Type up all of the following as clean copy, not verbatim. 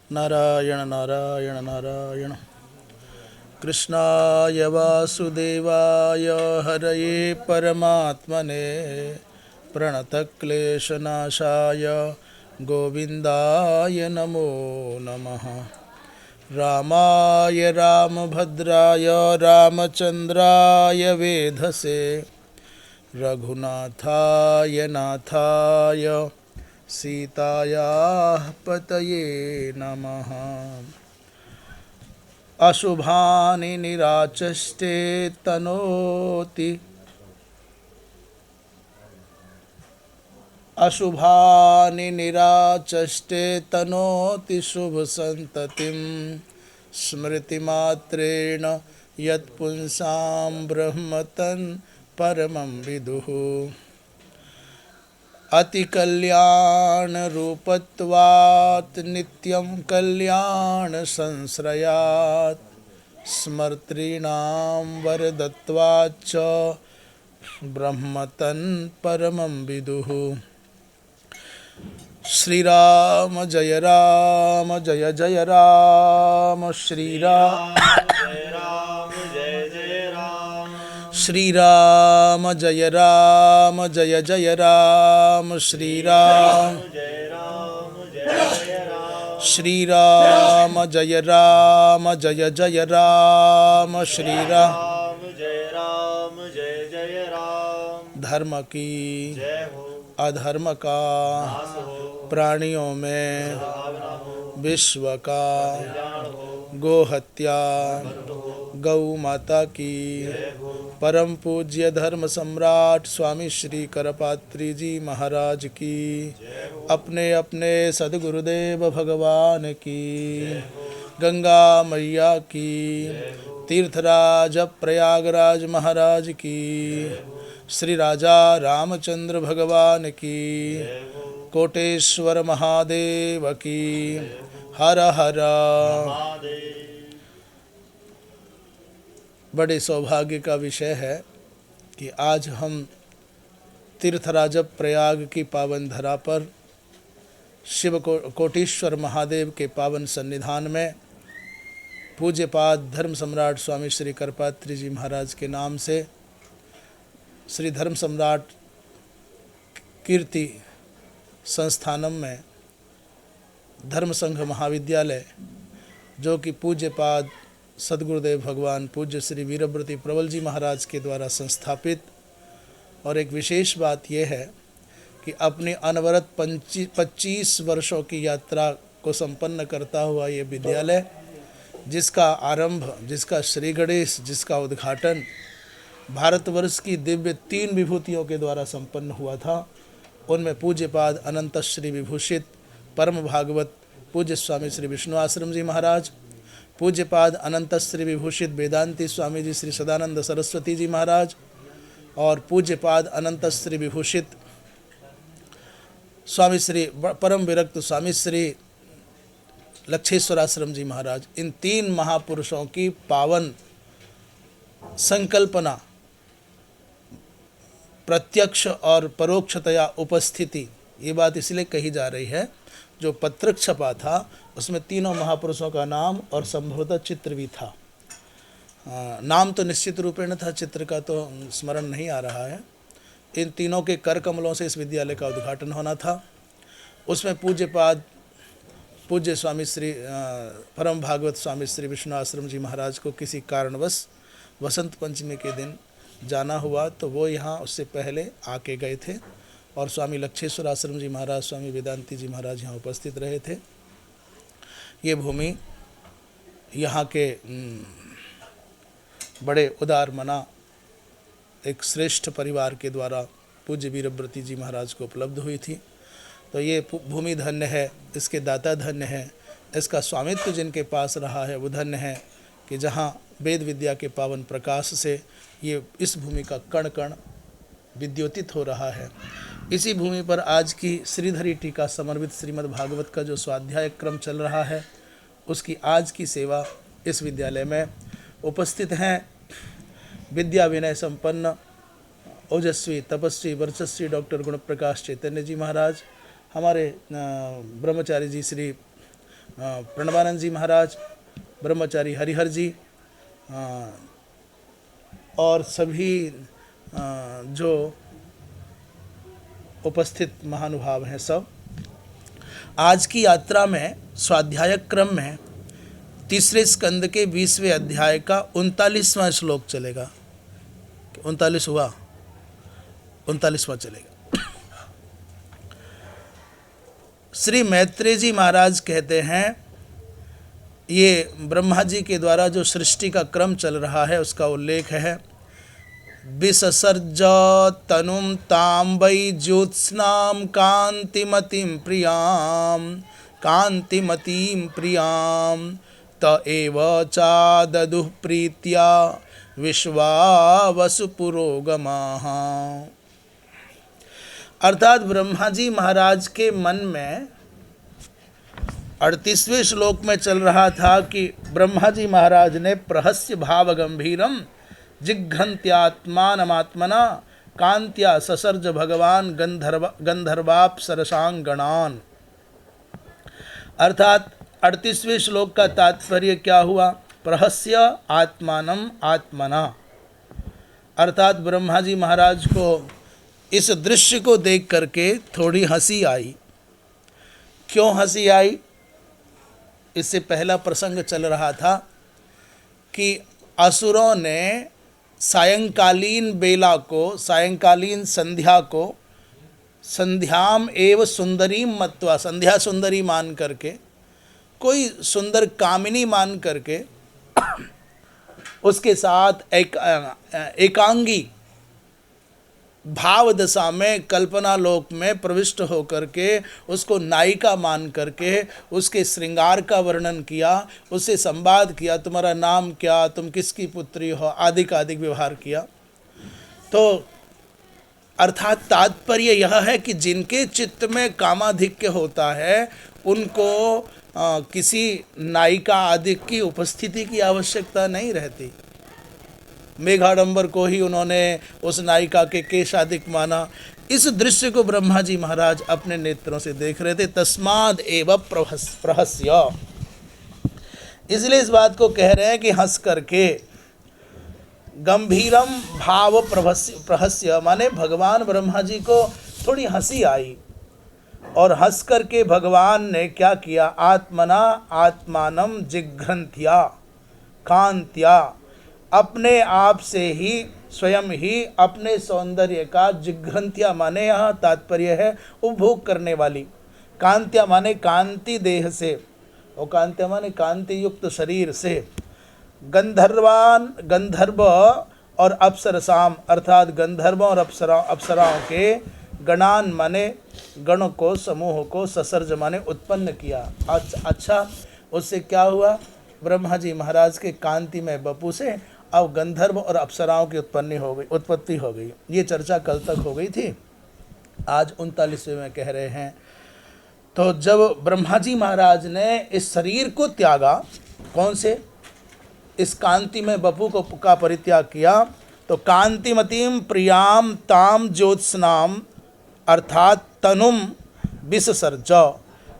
नारायण नारायण नारायण। कृष्णाय वासुदेवाय हरये परमात्मने प्रणतक्लेशनाशाय गोविन्दाय नमो नमः। रामाय रामभद्राय रामचन्द्राय वेधसे रघुनाथाय नाथाय सीतायाः पतये नमः। अशुभानि निराचष्टे तनोति अशुभानि निराचष्टे तनोति शुभसन्ततिं स्मृतिमात्रेण यत्पुंसां ब्रह्मतन् परमं विदुः। अतिकल्याणरूपत्वात् नित्यं कल्याणसंश्रयात् स्मर्तॄणां वरदत्वाच्च ब्रह्मतन् परमं विदुः। श्रीराम जय जय राम श्रीराम श्रीराम जय जय राम श्रीराम श्रीराम जय जय राम श्रीराम धर्म की अधर्म का प्राणियों में विश्व का गोहत्या गौ माता की परम पूज्य धर्म सम्राट स्वामी श्री करपात्री जी महाराज की अपने अपने सद्गुरुदेव भगवान की गंगा मैया की तीर्थराज प्रयागराज महाराज की श्री राजा रामचंद्र भगवान की कोटेश्वर महादेव की हर हर। बड़े सौभाग्य का विषय है कि आज हम तीर्थराज प्रयाग की पावन धरा पर शिव कोटेश्वर महादेव के पावन सन्निधान में पूज्यपाद धर्म सम्राट स्वामी श्री करपात्री जी महाराज के नाम से श्री धर्म सम्राट कीर्ति संस्थानम में धर्म संघ महाविद्यालय जो कि पूज्यपाद सद्गुरुदेव भगवान पूज्य श्री वीरव्रती प्रबल जी महाराज के द्वारा संस्थापित। और एक विशेष बात यह है कि अपनी अनवरत 25 वर्षों की यात्रा को संपन्न करता हुआ ये विद्यालय, जिसका आरंभ, जिसका श्री गणेश, जिसका उद्घाटन भारतवर्ष की दिव्य 3 विभूतियों के द्वारा संपन्न हुआ था, उनमें पूज्यपाद अनंत श्री विभूषित परम भागवत पूज्य स्वामी श्री विष्णु आश्रम जी महाराज, पूज्यपाद अनंत श्री विभूषित वेदांती स्वामी जी श्री सदानंद सरस्वती जी महाराज और पूज्यपाद अनंत श्री विभूषित स्वामी श्री परम विरक्त स्वामी श्री लक्षेश्वर आश्रम जी महाराज, इन 3 महापुरुषों की पावन संकल्पना, प्रत्यक्ष और परोक्षतया उपस्थिति, ये बात इसलिए कही जा रही है, जो पत्रक छपा था उसमें तीनों महापुरुषों का नाम और संभवतः चित्र भी था। नाम तो निश्चित रूपेण था, चित्र का तो स्मरण नहीं आ रहा है। इन तीनों के कर कमलों से इस विद्यालय का उद्घाटन होना था। उसमें पूज्यपाद पूज्य स्वामी श्री परम भागवत स्वामी श्री विष्णु आश्रम जी महाराज को किसी कारणवश वसंत पंचमी के दिन जाना हुआ, तो वो यहाँ उससे पहले आके गए थे और स्वामी लक्षेश्वर आश्रम जी महाराज, स्वामी वेदांती जी महाराज यहाँ उपस्थित रहे थे। ये भूमि यहाँ के बड़े उदार मना एक श्रेष्ठ परिवार के द्वारा पूज्य वीरव्रती जी महाराज को उपलब्ध हुई थी। तो ये भूमि धन्य है, इसके दाता धन्य है, इसका स्वामित्व जिनके पास रहा है वो धन्य है कि जहाँ वेद विद्या के पावन प्रकाश से ये इस भूमि का कण कण विद्योतित हो रहा है। इसी भूमि पर आज की श्रीधरी टीका समर्पित श्रीमद् भागवत का जो स्वाध्याय क्रम चल रहा है, उसकी आज की सेवा इस विद्यालय में उपस्थित हैं विद्या विनय संपन्न ओजस्वी तपस्वी वर्चस्वी डॉक्टर गुणप्रकाश चैतन्य जी महाराज, हमारे ब्रह्मचारी जी श्री प्रणवानंद जी महाराज, ब्रह्मचारी हरिहर जी और सभी जो उपस्थित महानुभाव हैं सब। आज की यात्रा में स्वाध्याय क्रम में तीसरे स्कंद के 20वें अध्याय का 39वां श्लोक चलेगा। 39 हुआ, 39वां चलेगा। श्री मैत्रेय जी महाराज कहते हैं, ये ब्रह्मा जी के द्वारा जो सृष्टि का क्रम चल रहा है उसका उल्लेख है। विससर्ज तनुम तां वै ज्योत्स्नां कांतिमतीं प्रियां त एव चाददुः प्रीत्या विश्वावसु पुरोगमाः। अर्थात ब्रह्मा जी महाराज के मन में 38वें श्लोक में चल रहा था कि ब्रह्मा जी महाराज ने प्रहस्य भाव गंभीरम जिघ्रंत्यात्मानमात्मना कांत्या ससर्ज भगवान गंधर्वाप्सरसांगणान। अर्थात 38वें श्लोक का तात्पर्य क्या हुआ? प्रहस्य आत्मानम आत्मना। अर्थात ब्रह्मा जी महाराज को इस दृश्य को देख करके थोड़ी हंसी आई। क्यों हंसी आई? इससे पहला प्रसंग चल रहा था कि असुरों ने सायंकालीन बेला को, सायंकालीन संध्या को संध्याम एव सुंदरीम मत्वा, संध्या सुंदरी मान करके, कोई सुंदर कामिनी मान करके उसके साथ एकांगी भाव दशा में कल्पना लोक में प्रविष्ट होकर के उसको नायिका मान करके उसके श्रृंगार का वर्णन किया, उससे संवाद किया, तुम्हारा नाम क्या, तुम किसकी पुत्री हो, आदि का अधिक व्यवहार किया। तो अर्थात तात्पर्य यह है कि जिनके चित्त में कामाधिक्य होता है उनको किसी नायिका आदि की उपस्थिति की आवश्यकता नहीं रहती। मेघाडंबर को ही उन्होंने उस नायिका के केशादिक माना। इस दृश्य को ब्रह्मा जी महाराज अपने नेत्रों से देख रहे थे। तस्माद एव प्रहस्य, इसलिए इस बात को कह रहे हैं कि हंस करके। गंभीरम भाव प्रहस्य माने भगवान ब्रह्मा जी को थोड़ी हंसी आई और हंस करके भगवान ने क्या किया? आत्मना आत्मानम जिघ्रंत्या कांत्या, अपने आप से ही स्वयं ही अपने सौंदर्य का जिघ्रंत्या माने यहाँ तात्पर्य है उपभोग करने वाली, कांत्या माने कांति देह से, और कांत्या माने कांति युक्त शरीर से, गंधर्व और अप्सरसाम अर्थात गंधर्वों और अप्सराओं के गणान माने गण को, समूह को, ससर्ज माने उत्पन्न किया। अच्छा, उससे क्या हुआ? ब्रह्मा जी महाराज के कांति में बपू से अब गंधर्व और अप्सराओं की उत्पत्ति हो गई। ये चर्चा कल तक हो गई थी, आज 39वें में कह रहे हैं। तो जब ब्रह्मा जी महाराज ने इस शरीर को त्यागा, कौन से? इस कांति में बपू का परित्याग किया, तो कांतिमतीम प्रियाम ताम ज्योत्स्नाम अर्थात तनुम विससर्ज।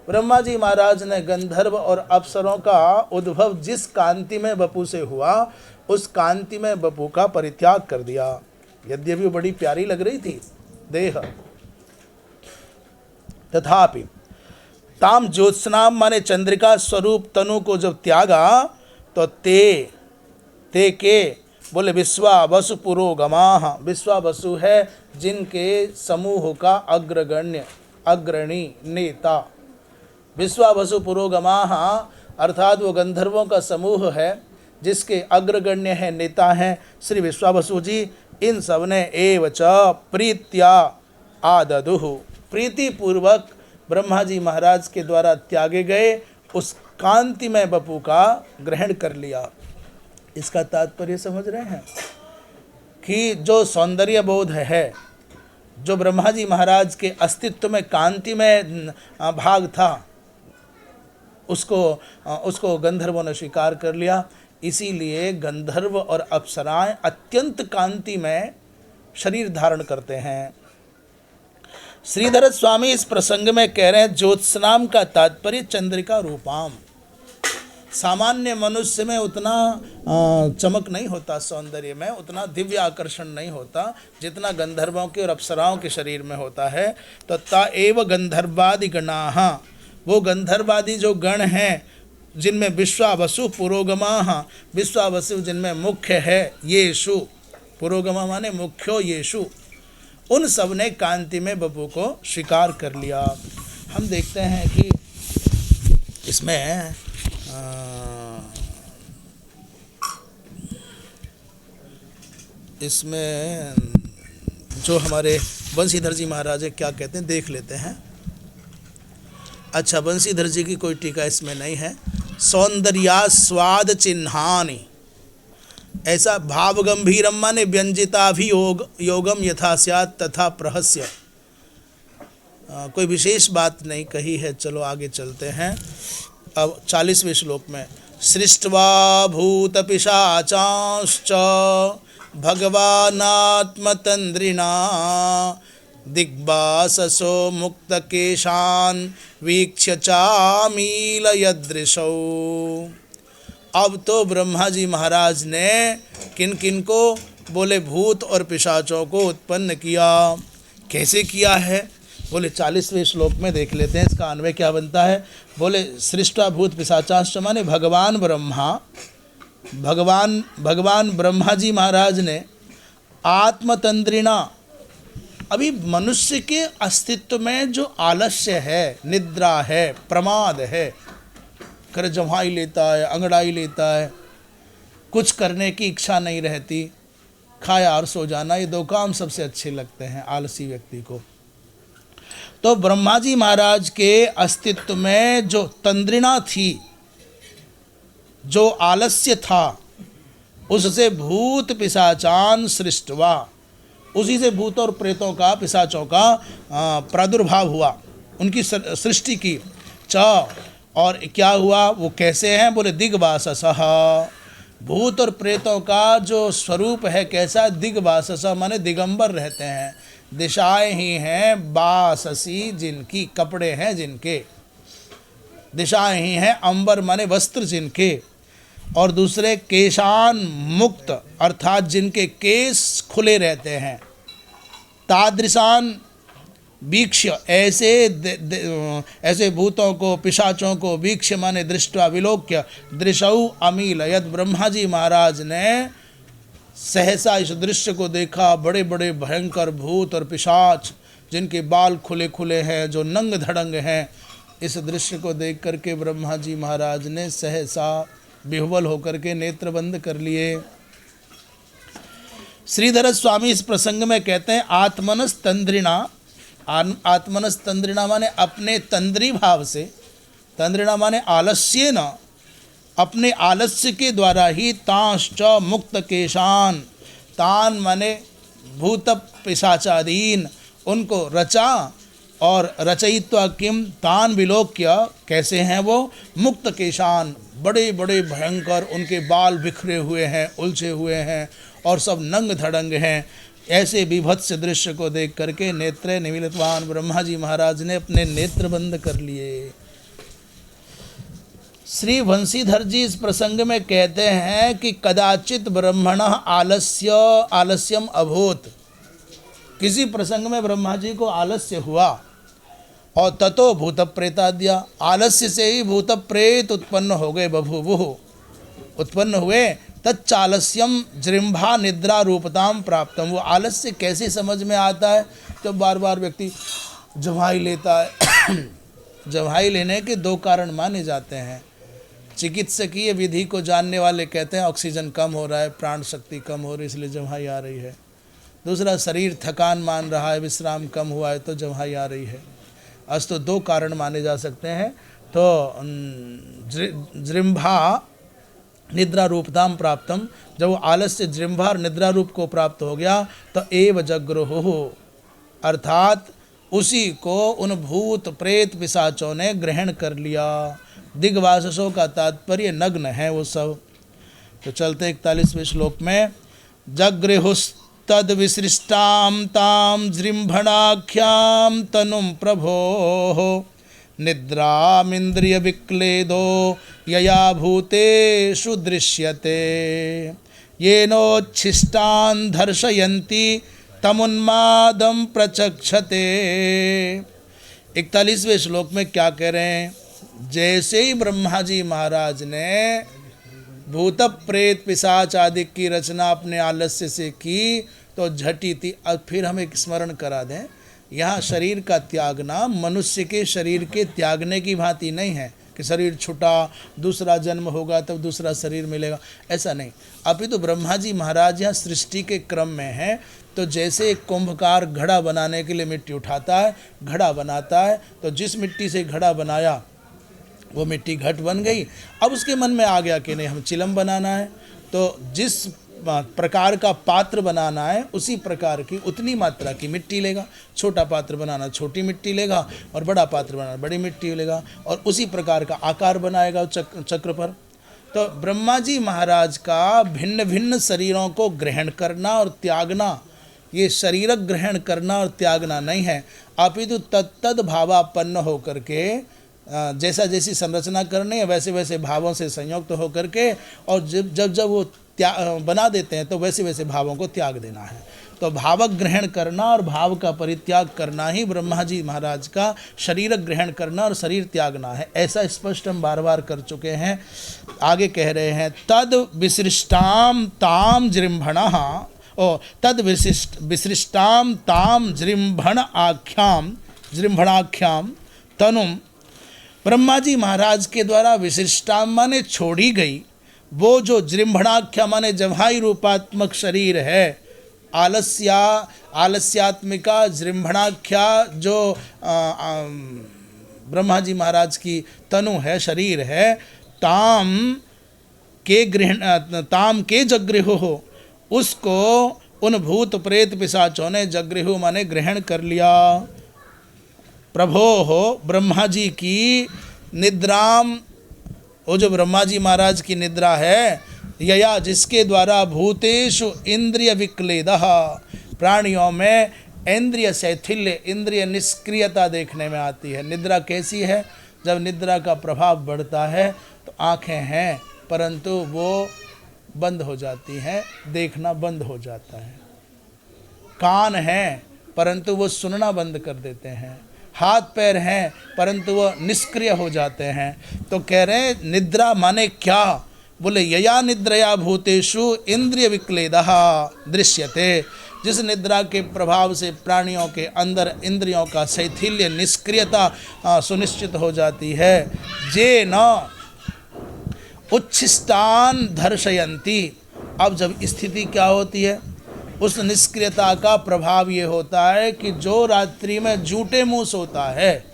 ब्रह्मा जी महाराज ने गंधर्व और अप्सरों का उद्भव जिस कांति में बपू से हुआ उस कांति में बपू का परित्याग कर दिया। यद्यपि बड़ी प्यारी लग रही थी देह, तथापि ताम ज्योत्स्नाम माने चंद्रिका स्वरूप तनु को जब त्यागा तो ते के बोले विश्वावसु पुरोगमाः। विश्वावसु है जिनके समूह का अग्रणी नेता। विश्वावसु पुरोगमाः अर्थात वो गंधर्वों का समूह है जिसके अग्रगण्य है, नेता हैं श्री विश्वावसु जी। इन सब ने एव च प्रीत्या आददुः, प्रीतिपूर्वक ब्रह्मा जी महाराज के द्वारा त्यागे गए उस कांति में बपू का ग्रहण कर लिया। इसका तात्पर्य समझ रहे हैं कि जो सौंदर्य बोध है, जो ब्रह्मा जी महाराज के अस्तित्व में कांति में भाग था, उसको गंधर्वों ने स्वीकार कर लिया। इसीलिए गंधर्व और अप्सराएं अत्यंत कांति में शरीर धारण करते हैं। श्रीधर स्वामी इस प्रसंग में कह रहे हैं ज्योत्सनाम का तात्पर्य चंद्रिका रूपाम। सामान्य मनुष्य में उतना चमक नहीं होता, सौंदर्य में उतना दिव्य आकर्षण नहीं होता जितना गंधर्वों के और अप्सराओं के शरीर में होता है। तो ता एव गंधर्वादि गणाः, वो गंधर्वादि जो गण हैं जिनमें विश्वावसु पुरोगमाः, विश्वावसु जिनमें मुख्य है, येषु पुरोगमा माने मुख्यो येषु, उन सब ने कांति में बपू को स्वीकार कर लिया। हम देखते हैं कि इसमें जो हमारे बंशीधर जी महाराज क्या कहते हैं देख लेते हैं। अच्छा, बंशीधर जी की कोई टीका इसमें नहीं है। सौंदर्यास्वाद चिन्हानि, ऐसा भाव गंभीरम माने व्यंजिता भी योगम यथा स्यात् तथा प्रहस्य, कोई विशेष बात नहीं कही है। चलो आगे चलते हैं। अब 40वें श्लोक में सृष्ट्वा भूत पिशाचांश्च भगवानात्मतंद्रिणा दिग्बाससो मुक्तकेशान वीक्ष्य चामीलयदृशौ। अब तो ब्रह्मा जी महाराज ने किन किन को बोले भूत और पिशाचों को उत्पन्न किया। कैसे किया है बोले 40वें श्लोक में देख लेते हैं। इसका अन्वय क्या बनता है। बोले सृष्टा भूत पिशाचांश्च माने भगवान ब्रह्मा, भगवान ब्रह्मा जी महाराज ने आत्मतंद्रिणा, अभी मनुष्य के अस्तित्व में जो आलस्य है, निद्रा है, प्रमाद है, कर जम्हाई लेता है, अंगड़ाई लेता है, कुछ करने की इच्छा नहीं रहती, खाया और सो जाना, ये दो काम सबसे अच्छे लगते हैं आलसी व्यक्ति को। तो ब्रह्मा जी महाराज के अस्तित्व में जो तंद्रिणा थी, जो आलस्य था, उससे भूत पिशाचान सृष्टवा, उसी से भूत और प्रेतों का, पिशाचों का प्रादुर्भाव हुआ, उनकी सृष्टि की। और क्या हुआ, वो कैसे हैं बोले दिग्वाससः, भूत और प्रेतों का जो स्वरूप है कैसा, दिग्वाससः माने दिगंबर रहते हैं, दिशाएं ही हैं, बाससी जिनकी, कपड़े हैं जिनके, दिशाएं ही हैं, अंबर माने वस्त्र जिनके, और दूसरे केशान मुक्त अर्थात जिनके केस खुले रहते हैं, तादृशान वीक्ष्य, ऐसे भूतों को, पिशाचों को, वीक्ष्य माने दृष्टवा, विलोक्य, दृशौ अमीलयत्, ब्रह्मा जी महाराज ने सहसा इस दृश्य को देखा। बड़े बड़े भयंकर भूत और पिशाच जिनके बाल खुले खुले हैं, जो नंग धड़ंग हैं, इस दृश्य को देख करके ब्रह्मा जी महाराज ने सहसा विह्वल होकर के नेत्र बंद कर लिए। श्रीधर स्वामी इस प्रसंग में कहते हैं आत्मनस तंद्रिणा, आत्मनस तंद्रिणा माने अपने तंद्री भाव से, तंद्रिणा माने आलस्य न, अपने आलस्य के द्वारा ही, तांश्च मुक्त केशान, तान माने भूत पिशाचादीन, उनको रचा और रचयित्वा किम, तान विलोक्य, कैसे हैं वो, मुक्त केशान, बड़े बड़े भयंकर, उनके बाल बिखरे हुए हैं, उलझे हुए हैं और सब नंग धड़ंग हैं। ऐसे विभत्स दृश्य को देख करके नेत्रे निमीलितवान, ब्रह्मा जी महाराज ने अपने नेत्र बंद कर लिए। श्री वंशीधर जी इस प्रसंग में कहते हैं कि कदाचित ब्रह्मणः आलस्यम अभूत, किसी प्रसंग में ब्रह्मा जी को आलस्य हुआ और ततो भूत प्रेताद्या, आलस्य से ही भूत प्रेत उत्पन्न हो गए, बभूवुः उत्पन्न हुए। तच्चालस्यम जृंभा निद्रा रूपताम प्राप्तम, वो आलस्य कैसे समझ में आता है, तो बार बार व्यक्ति जम्हाई लेता है। जम्हाई लेने के दो कारण माने जाते हैं। चिकित्सकीय विधि को जानने वाले कहते हैं ऑक्सीजन कम हो रहा है, प्राण शक्ति कम हो रही है, इसलिए जम्हाई आ रही है। दूसरा, शरीर थकान मान रहा है, विश्राम कम हुआ है तो जम्हाई आ रही है। तो दो कारण माने जा सकते हैं। तो जृंभा निद्रा रूपताम प्राप्तम, जब वो आलस्य जृंभा और निद्रा रूप को प्राप्त हो गया तो एव जग्रुहु, अर्थात उसी को उन भूत प्रेत पिशाचों ने ग्रहण कर लिया। दिग्वाससों का तात्पर्य नग्न है वो सब। तो चलते 41वें श्लोक में, तद विसृष्टां तां जृंभणाख्यां तनुं प्रभोः निद्रामिंद्रिय विक्लेदो यया भूतेषु दृश्यते येनोच्छिष्टान् दर्शयन्ति तमुन्मादं प्रचक्षते। 41वें श्लोक में क्या कह रहे हैं? जैसे ही ब्रह्मा जी महाराज ने भूत प्रेत पिशाच आदि की रचना अपने आलस्य से की तो झटी थी। अब फिर हम एक स्मरण करा दें, यहाँ शरीर का त्यागना मनुष्य के शरीर के त्यागने की भांति नहीं है कि शरीर छूटा, दूसरा जन्म होगा तब दूसरा शरीर मिलेगा, ऐसा नहीं। अभी तो ब्रह्मा जी महाराज यहाँ सृष्टि के क्रम में हैं, तो जैसे एक कुंभकार घड़ा बनाने के लिए मिट्टी उठाता है, घड़ा बनाता है, तो जिस मिट्टी से घड़ा बनाया वो मिट्टी घट बन गई। अब उसके मन में आ गया कि नहीं हम चिलम बनाना है, तो जिस प्रकार का पात्र बनाना है उसी प्रकार की उतनी मात्रा की मिट्टी लेगा। छोटा पात्र बनाना छोटी मिट्टी लेगा और बड़ा पात्र बनाना बड़ी मिट्टी लेगा और उसी प्रकार का आकार बनाएगा चक्र पर। तो ब्रह्मा जी महाराज का भिन्न भिन्न शरीरों को ग्रहण करना और त्यागना, ये शरीर ग्रहण करना और त्यागना नहीं है, अपितु तत्तद भावापन्न होकर के जैसा जैसी संरचना करनी है वैसे वैसे भावों से संयुक्त होकर के, और जब वो बना देते हैं तो वैसे वैसे भावों को त्याग देना है। तो भाव ग्रहण करना और भाव का परित्याग करना ही ब्रह्मा जी महाराज का शरीर ग्रहण करना और शरीर त्यागना है, ऐसा स्पष्ट हम बार बार कर चुके हैं। आगे कह रहे हैं तद विसृष्टाम ताम जृंभणः तद विसृष्टाम ताम जृंभणाख्याम तनुम। ब्रह्मा जी महाराज के द्वारा विशिष्टाम माने छोड़ी गई वो जो जृंभणाख्या माने जवाई रूपात्मक शरीर है, आलस्यात्मिका जृंभणाख्या जो ब्रह्मा जी महाराज की तनु है, शरीर है, ताम के जगृहु हो, उसको उन भूत प्रेत पिशाचों ने जगृहु माने ग्रहण कर लिया। प्रभो हो ब्रह्मा जी की निद्राम, वो जो ब्रह्मा जी महाराज की निद्रा है, यया जिसके द्वारा भूतेषु इंद्रिय विक्लेदः, प्राणियों में इंद्रिय शैथिल्य इंद्रिय निष्क्रियता देखने में आती है। निद्रा कैसी है? जब निद्रा का प्रभाव बढ़ता है तो आँखें हैं परंतु वो बंद हो जाती हैं, देखना बंद हो जाता है। कान हैं परंतु वो सुनना बंद कर देते हैं। हाथ पैर हैं परंतु वो निष्क्रिय हो जाते हैं। तो कह रहे हैं निद्रा माने क्या? बोले यया निद्रया भूतेषु इंद्रिय विक्लेदः दृश्यते, जिस निद्रा के प्रभाव से प्राणियों के अंदर इंद्रियों का शैथिल्य निष्क्रियता सुनिश्चित हो जाती है। जे न उच्छिष्टान दर्शयन्ति, अब जब स्थिति क्या होती है, उस निष्क्रियता का प्रभाव ये होता है कि जो रात्रि में जूटे मुँह सोता है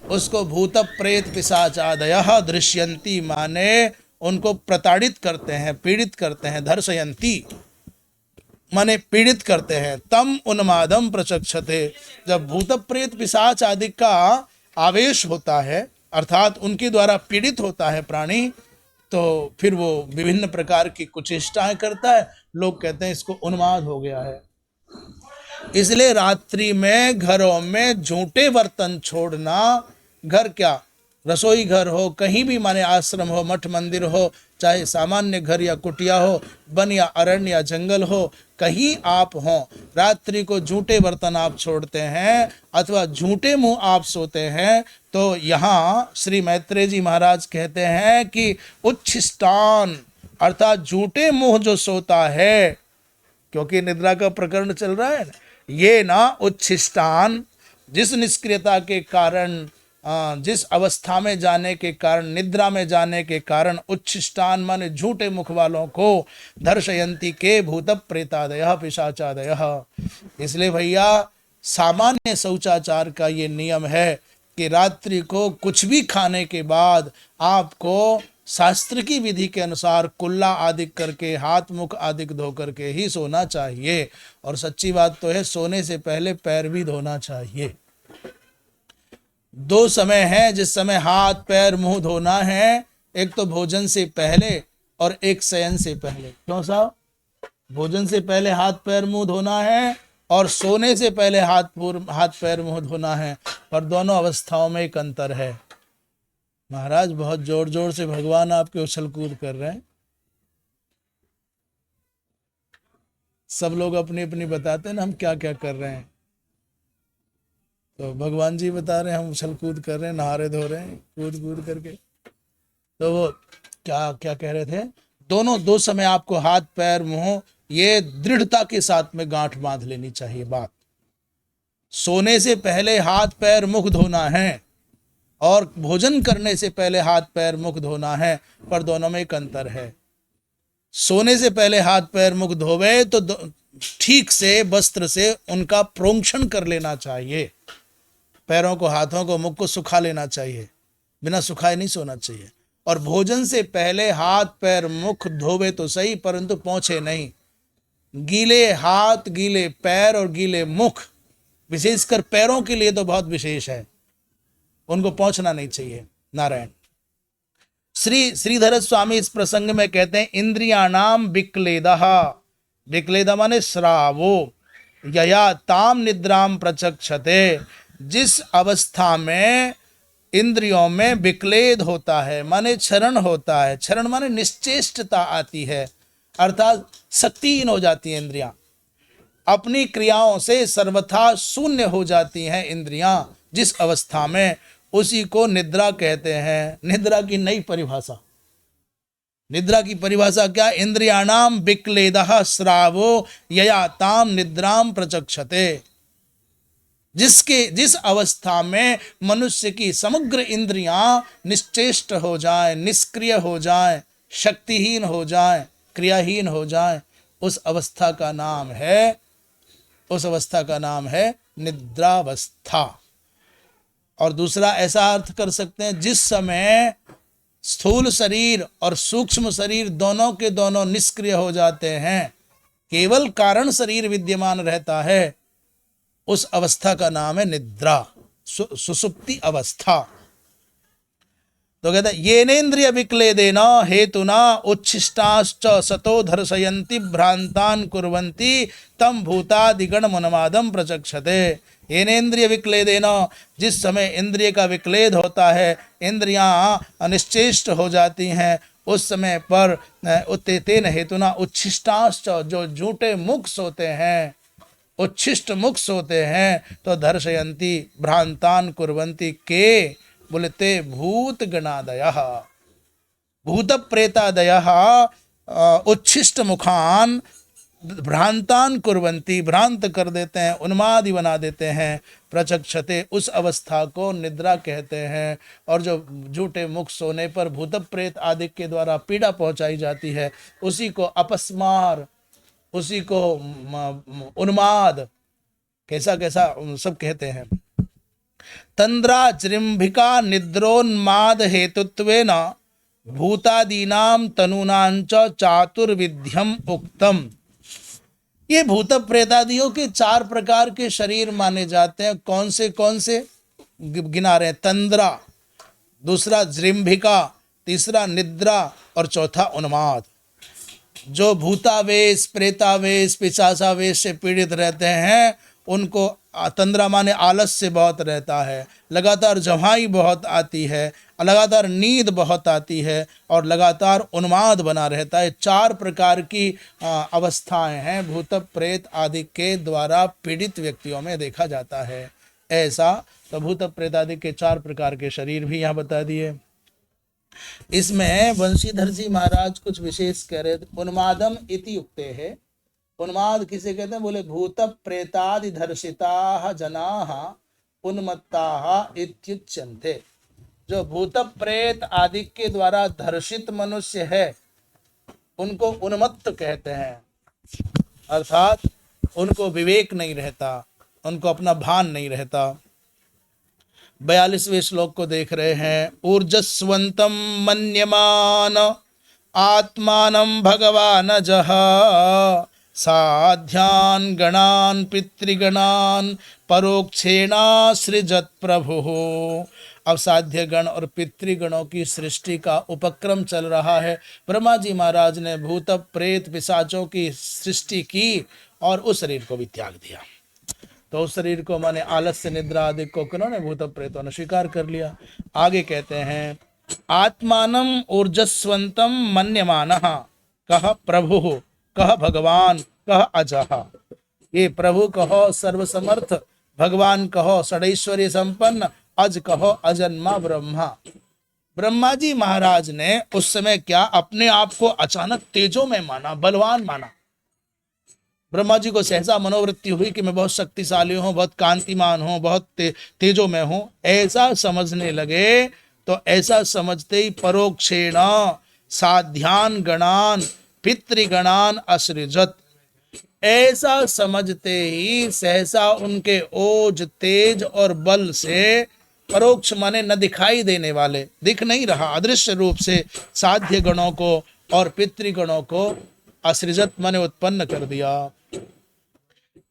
उसको भूत प्रेत पिशाच आदयः दृश्यन्ति माने उनको प्रताड़ित करते हैं, पीड़ित करते हैं। दर्शयन्ति माने पीड़ित करते हैं। तम उन्मादम प्रचक्षते, जब भूत प्रेत पिशाच आदि का आवेश होता है अर्थात उनके द्वारा पीड़ित होता है प्राणी, तो फिर वो विभिन्न प्रकार की कुचेष्टाएं करता है। लोग कहते हैं इसको उन्माद हो गया है। इसलिए रात्रि में घरों में झूठे बर्तन छोड़ना, घर क्या रसोई घर हो, कहीं भी माने आश्रम हो, मठ मंदिर हो, चाहे सामान्य घर या कुटिया हो, वन या अरण्य या जंगल हो, कहीं आप हों, रात्रि को झूठे बर्तन आप छोड़ते हैं अथवा झूठे मुंह आप सोते हैं, तो यहाँ श्री मैत्रेय जी महाराज कहते हैं कि उच्छिष्टान अर्थात झूठे मुंह जो सोता है, क्योंकि निद्रा का प्रकरण चल रहा है, ये ना उच्छिष्टान, जिस निष्क्रियता के कारण, जिस अवस्था में जाने के कारण, निद्रा में जाने के कारण, उच्छिष्टान माने झूठे मुख वालों को, दर्शयंती के भूत प्रेतादयः पिशाचादयः। इसलिए भैया सामान्य शौचाचार का ये नियम है कि रात्रि को कुछ भी खाने के बाद आपको शास्त्र की विधि के अनुसार कुल्ला आदि करके, हाथ मुख आदि धो करके ही सोना चाहिए। और सच्ची बात तो है सोने से पहले पैर भी धोना चाहिए। दो समय है जिस समय हाथ पैर मुंह धोना है, एक तो भोजन से पहले और एक शयन से पहले। क्यों साहब? भोजन से पहले हाथ पैर मुंह धोना है और सोने से पहले हाथ पैर मुंह धोना है, पर दोनों अवस्थाओं में एक अंतर है। महाराज बहुत जोर जोर से भगवान आपके उछल कूद कर रहे हैं। सब लोग अपनी अपनी बताते हैं ना हम क्या क्या कर रहे हैं, तो भगवान जी बता रहे हैं हम उछल कूद कर रहे हैं, नहा रहे धो रहे हैं कूद कूद करके। तो वो क्या क्या कह रहे थे, दोनों दो समय आपको हाथ पैर मुंह ये दृढ़ता के साथ में गांठ बांध लेनी चाहिए बात। सोने से पहले हाथ पैर मुख धोना है और भोजन करने से पहले हाथ पैर मुख धोना है, पर दोनों में एक अंतर है। सोने से पहले हाथ पैर मुख धोवे तो ठीक से वस्त्र से उनका प्रोक्षण कर लेना चाहिए, पैरों को हाथों को मुख को सुखा लेना चाहिए, बिना सुखाए नहीं सोना चाहिए। और भोजन से पहले हाथ पैर मुख धोवे तो सही, परंतु पोंछे नहीं। गीले हाथ गीले पैर और गीले मुख, विशेषकर पैरों के लिए तो बहुत विशेष है, उनको पोंछना नहीं चाहिए। नारायण श्रीधर स्वामी इस प्रसंग में कहते हैं इंद्रियाणाम विक्लेदः, विक्लेद माने श्रावो, यया ताम निद्राम प्रचक्षते, जिस अवस्था में इंद्रियों में विक्लेद होता है माने क्षरण होता है, क्षरण माने निश्चेष्टता आती है, अर्थात शक्तिहीन हो जाती हैं इंद्रियां, अपनी क्रियाओं से सर्वथा शून्य हो जाती हैं इंद्रियां, जिस अवस्था में, उसी को निद्रा कहते हैं। निद्रा की नई परिभाषा, निद्रा की परिभाषा क्या, इंद्रियाणाम विक्लेदः श्रावो यया ताम निद्राम प्रचक्षते, जिस अवस्था में मनुष्य की समग्र इंद्रियां निश्चेष्ट हो जाएं, निष्क्रिय हो जाएं, शक्तिहीन हो जाएं, क्रियाहीन हो जाएं, उस अवस्था का नाम है निद्रावस्था। और दूसरा ऐसा अर्थ कर सकते हैं, जिस समय स्थूल शरीर और सूक्ष्म शरीर दोनों के दोनों निष्क्रिय हो जाते हैं, केवल कारण शरीर विद्यमान रहता है, उस अवस्था का नाम है निद्रा, सुसुप्ति अवस्था। तो कहते हैं येनेन्द्रिय विक्लेदेन हेतुना उच्छिष्टाश्च सतो दर्शयन्ति भ्रांतान कुर्वन्ति तम भूतादिगण मनमादम प्रचक्षते। येनेन्द्रिय विक्लेदेन, जिस समय इंद्रिय का विक्लेद होता है, इंद्रियां अनिश्चेष्ट हो जाती हैं, उस समय पर तेन हेतुना उच्छिष्टाश्च, जो झूठे मुख सोते हैं, उच्छिष्ट मुख सोते हैं, तो दर्शयन्ति भ्रांतान कुर्वन्ति, के बोलते भूत गणादयः, भूत प्रेतादयः उच्छिष्ट मुखान भ्रांतान कुर्वन्ति, भ्रांत कर देते हैं, उन्मादी बना देते हैं, प्रचक्षते, उस अवस्था को निद्रा कहते हैं। और जो झूठे मुख सोने पर भूत प्रेत आदि के द्वारा पीड़ा पहुंचाई जाती है, उसी को अपस्मार, उसी को उन्माद, कैसा कैसा सब कहते हैं। तंद्रा जृंभिका निद्रोन्माद हेतुत्वेन भूतादीनाम तनूनांच चातुर्विध्यम उक्तम। ये भूत प्रेतादियों के 4 प्रकार के शरीर माने जाते हैं। कौन से गिना रहे हैं, तंद्रा, दूसरा जृंभिका, तीसरा निद्रा और चौथा उन्माद। जो भूतावेश, प्रेतावेश, पिशाचावेश से पीड़ित रहते हैं, उनको तंद्रा माने आलस्य बहुत रहता है, लगातार जवाई बहुत आती है, लगातार नींद बहुत आती है और लगातार उन्माद बना रहता है। 4 प्रकार की अवस्थाएं हैं भूत प्रेत आदि के द्वारा पीड़ित व्यक्तियों में देखा जाता है। ऐसा तो भूत प्रेत आदि के 4 प्रकार के शरीर भी यहाँ बता दिए। इसमें वंशीधर जी महाराज कुछ विशेष कह रहे थे। उन्मादम इति युक्ते है, उन्माद किसे कहते हैं, बोले भूत प्रेतादि धर्षिता जनाः उन्मत्ताः इत्युच्यन्ते। जो भूत प्रेत आदि के द्वारा धर्षित मनुष्य है, उनको उन्मत्त कहते हैं, अर्थात उनको विवेक नहीं रहता, उनको अपना भान नहीं रहता। 42वें श्लोक को देख रहे हैं। ऊर्जस्वंतम मन्यमान आत्मानं भगवान जह साध्यान गणान पितृगणान परोक्षेणा सृजत प्रभु अब साध्य गण और पितृगणों की सृष्टि का उपक्रम चल रहा है। ब्रह्मा जी महाराज ने भूत प्रेत पिशाचों की सृष्टि की और उस शरीर को भी त्याग दिया। तो उस शरीर को माने आलस्य निद्रा आदि को उन्होंने भूत प्रेतों ने स्वीकार कर लिया। आगे कहते हैं आत्मानम ऊर्जस्वंतम मन्यमानः कह प्रभु कह भगवान कह अजः। ये प्रभु कहो सर्वसमर्थ, भगवान कहो षडैश्वर्य संपन्न, अज कहो अजन्मा ब्रह्मा। ब्रह्मा जी महाराज ने उस समय क्या अपने आप को अचानक तेजो में माना, बलवान माना। ब्रह्मा जी को सहसा मनोवृत्ति हुई कि मैं बहुत शक्तिशाली हूं, बहुत कांतिमान हूं, बहुत तेजो में हूं, ऐसा समझने लगे। तो ऐसा समझते ही परोक्षेण साध्यान गणान पितृगणान असृजत, ऐसा समझते ही सहसा उनके ओज तेज और बल से, परोक्ष माने न दिखाई देने वाले, दिख नहीं रहा, अदृश्य रूप से साध्य गणों को और पितृगणों को असृजत माने उत्पन्न कर दिया।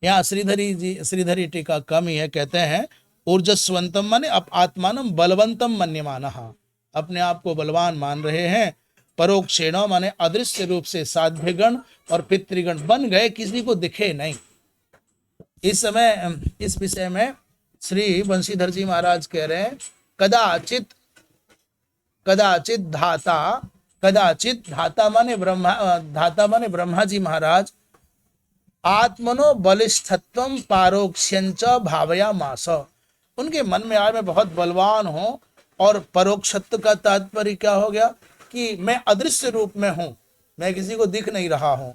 यहाँ श्रीधरी टीका कम ही है, कहते हैं ऊर्जस्वंतम माने आत्मानम बलवंतम मन्यमानः, अपने आप को बलवान मान रहे हैं। परोक्षेण माने अदृश्य रूप से साध्यगण और पितृगण बन गए, किसी को दिखे नहीं। इस समय इस विषय में श्री बंशीधर जी महाराज कह रहे हैं कदाचित धाता माने ब्रह्मा जी महाराज आत्मनो बलिष्ठत्वम पारोक्ष्यंच भावयामास। उनके मन में आया मैं बहुत बलवान हूं, और परोक्षत्व का तात्पर्य क्या हो गया कि मैं अदृश्य रूप में हूं, मैं किसी को दिख नहीं रहा हूं।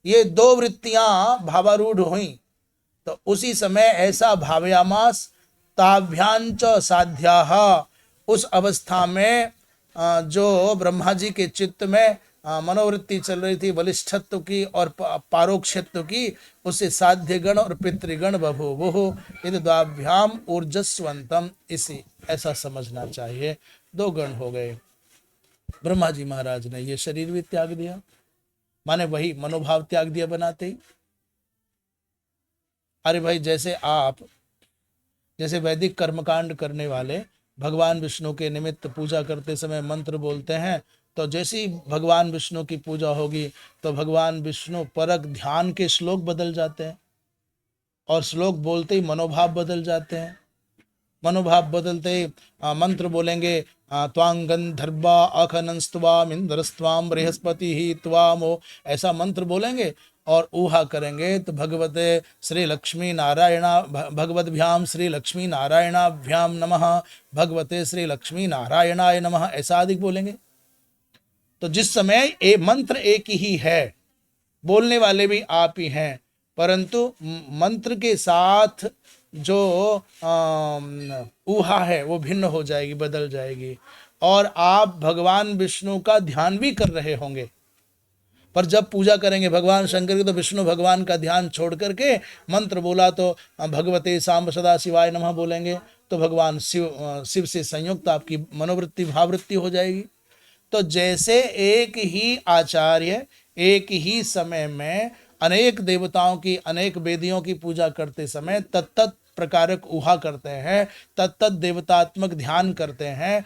ये दो वृत्तियां भावारूढ़ हुई। तो उसी समय ऐसा भावयामास ताभ्यांच साध्याः, उस अवस्था में जो ब्रह्मा जी के चित्त में मनोवृत्ति चल रही थी बलिष्ठत्व की और पारोक्षत्व की, उसे साध्यगण और पितृगण बभूवुः इन द्वाभ्याम ऊर्जस्वंतम, इसी ऐसा समझना चाहिए। दो गण हो गए। ब्रह्मा जी महाराज ने ये शरीर भी त्याग दिया, माने वही मनोभाव त्याग दिया बनाते ही। अरे भाई, जैसे वैदिक कर्मकांड करने वाले भगवान विष्णु के निमित्त पूजा करते समय मंत्र बोलते हैं, तो जैसे ही भगवान विष्णु की पूजा होगी तो भगवान विष्णु परक ध्यान के श्लोक बदल जाते हैं, और श्लोक बोलते ही मनोभाव बदल जाते हैं। मनोभाव बदलते ही मंत्र बोलेंगे त्वां गंधर्वा अखनंस्त्वाम इंद्रस्त्वाम बृहस्पति ही त्वामो, ऐसा मंत्र बोलेंगे और ऊहा करेंगे तो भगवते श्री लक्ष्मी नारायणा भगवद्भ्याम श्री लक्ष्मी नारायणाभ्याम नमः, भगवते श्री लक्ष्मी नारायणाय नमः, ऐसा अधिक बोलेंगे। तो जिस समय ये मंत्र एक ही है, बोलने वाले भी आप ही हैं, परंतु मंत्र के साथ जो ऊहा है वो भिन्न हो जाएगी, बदल जाएगी, और आप भगवान विष्णु का ध्यान भी कर रहे होंगे। पर जब पूजा करेंगे भगवान शंकर की तो विष्णु भगवान का ध्यान छोड़ करके मंत्र बोला तो भगवते सांब सदा शिवाय नमः बोलेंगे, तो भगवान शिव से संयुक्त आपकी मनोवृत्ति भाववृत्ति हो जाएगी। तो जैसे एक ही आचार्य एक ही समय में अनेक देवताओं की अनेक वेदियों की पूजा करते समय तत्त प्रकारक ऊहा करते हैं, तत्त देवतात्मक ध्यान करते हैं,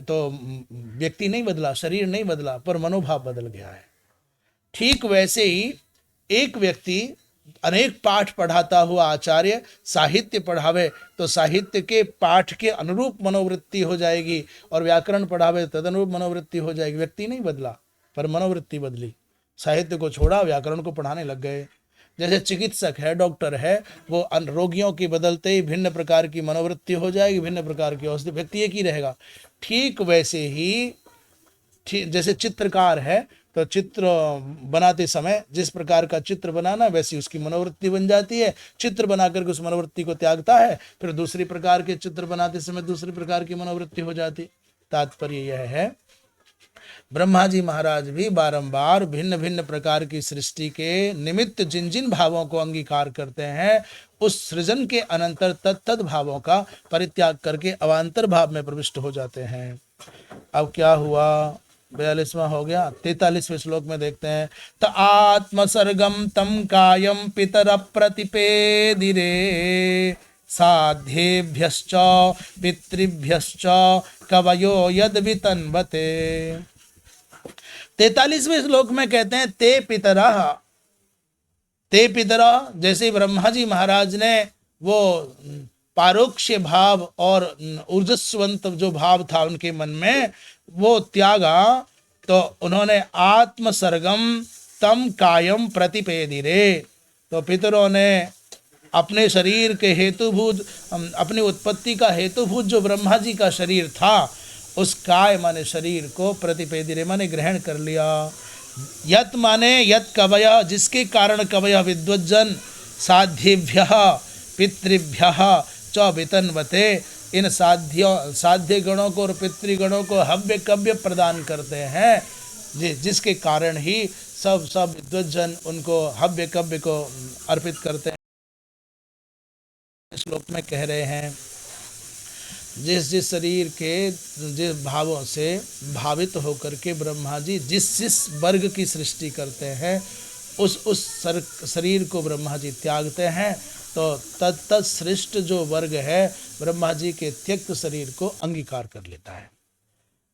तो व्यक्ति नहीं बदला, शरीर नहीं बदला, पर मनोभाव बदल गया है। ठीक वैसे ही एक व्यक्ति अनेक पाठ पढ़ाता हुआ आचार्य साहित्य पढ़ावे तो साहित्य के पाठ के अनुरूप मनोवृत्ति हो जाएगी, और व्याकरण पढ़ावे तदनुरूप मनोवृत्ति हो जाएगी। व्यक्ति नहीं बदला पर मनोवृत्ति बदली, साहित्य को छोड़ा, व्याकरण को पढ़ाने लग गए। जैसे चिकित्सक है, डॉक्टर है, वो रोगियों की बदलते ही भिन्न प्रकार की मनोवृत्ति हो जाएगी, भिन्न प्रकार की औषधि, व्यक्ति एक ही रहेगा। ठीक वैसे ही जैसे चित्रकार है तो चित्र बनाते समय जिस प्रकार का चित्र बनाना वैसी उसकी मनोवृत्ति बन जाती है, चित्र बना करके उस मनोवृत्ति को त्यागता है, फिर दूसरी प्रकार के चित्र बनाते समय दूसरी प्रकार की मनोवृत्ति हो जाती। तात्पर्य यह है ब्रह्मा जी महाराज भी बारंबार भिन्न भिन्न प्रकार की सृष्टि के निमित्त जिन जिन भावों को अंगीकार करते हैं, उस सृजन के अनंतर तत्त भावों का परित्याग करके अवान्तर भाव में प्रविष्ट हो जाते हैं। अब क्या हुआ, 42वां हो गया। 43वें श्लोक में देखते हैं त आत्मसर्गम तम कायम पितर प्रतिपेदिरे साध्येभ्यश्च पितृभ्यश्च कवयो यद वितन्वते। 43वें श्लोक में कहते हैं ते पितरः, जैसे ब्रह्मा जी महाराज ने वो पारोक्ष्य भाव और ऊर्जस्वंत जो भाव था उनके मन में वो त्यागा, तो उन्होंने आत्मसर्गम तम कायम प्रतिपेदिरे। तो पितरों ने अपने शरीर के हेतुभूत, अपनी उत्पत्ति का हेतुभूत जो ब्रह्मा जी का शरीर था उस काय माने शरीर को प्रतिपेदिरे माने ग्रहण कर लिया। यत माने यत कवय, जिसके कारण कवय विद्वज्जन साध्येभ्यः पितृभ्यः च वितन्वते, इन साध्य गणों को और पितृगणों को हव्य कव्य प्रदान करते हैं, जिसके कारण ही सब विद्वज्जन उनको हव्य कव्य को अर्पित करते हैं। श्लोक में कह रहे हैं जिस शरीर के जिस भावों से भावित होकर के ब्रह्मा जी जिस वर्ग की सृष्टि करते हैं उस शरीर को ब्रह्मा जी त्यागते हैं, तो तत् श्रेष्ठ जो वर्ग है ब्रह्मा जी के त्यक्त शरीर को अंगीकार कर लेता है।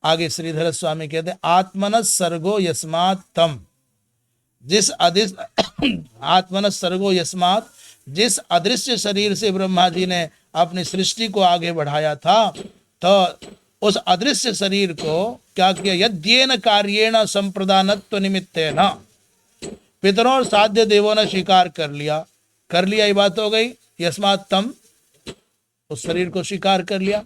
आगे श्रीधर स्वामी कहते हैं आत्मनस सर्गो यस्मात् तम, आत्मनस सर्गो यस्मात्, जिस अदृश्य शरीर से ब्रह्मा जी ने अपनी सृष्टि को आगे बढ़ाया था, तो उस अदृश्य शरीर को क्या किया, यद्येन कार्येण संप्रदानत्व निमित्तेन, पितरों और साध्य देवों ने स्वीकार कर लिया ये बात हो गई। यस्मात् तम, उस शरीर को स्वीकार कर लिया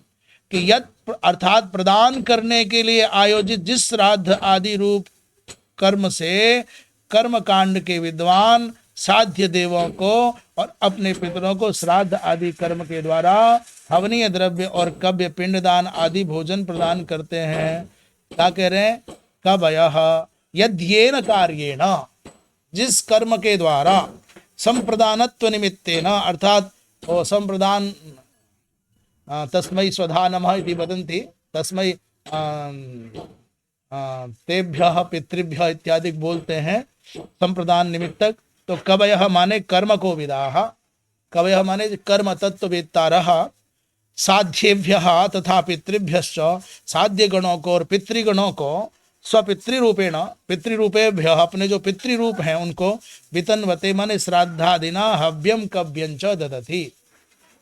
कि यद अर्थात प्रदान करने के लिए आयोजित जिस श्राद्ध आदि रूप कर्म से कर्म कांड के विद्वान साध्य देवों को और अपने पितरों को श्राद्ध आदि कर्म के द्वारा हवनीय द्रव्य और कव्य पिंडदान आदि भोजन प्रदान करते हैं। क्या कह रहे हैं, कवयः यद्येन कार्येण, जिस कर्म के द्वारा संप्रदानत्व निमित्तेन, अर्थात वो संप्रदान तस्मै स्वधा नमः इति वदन्ति, तस्मै तेभ्यः पितृभ्यः इत्यादि बोलते हैं संप्रदान निमित्तक। तो कवयः माने कर्म को विदाः, कवयः माने कर्म तत्ववेत्तारः, साध्येभ्यः तथा पितृभ्यश्च, साध्य गणों को और पितृगणों को स्वपितृरूपेण, पितृरूपेभ्यः अपने जो पितृरूप हैं उनको, वितन्वते माने श्राद्धादिना हव्यम कव्यंच ददति,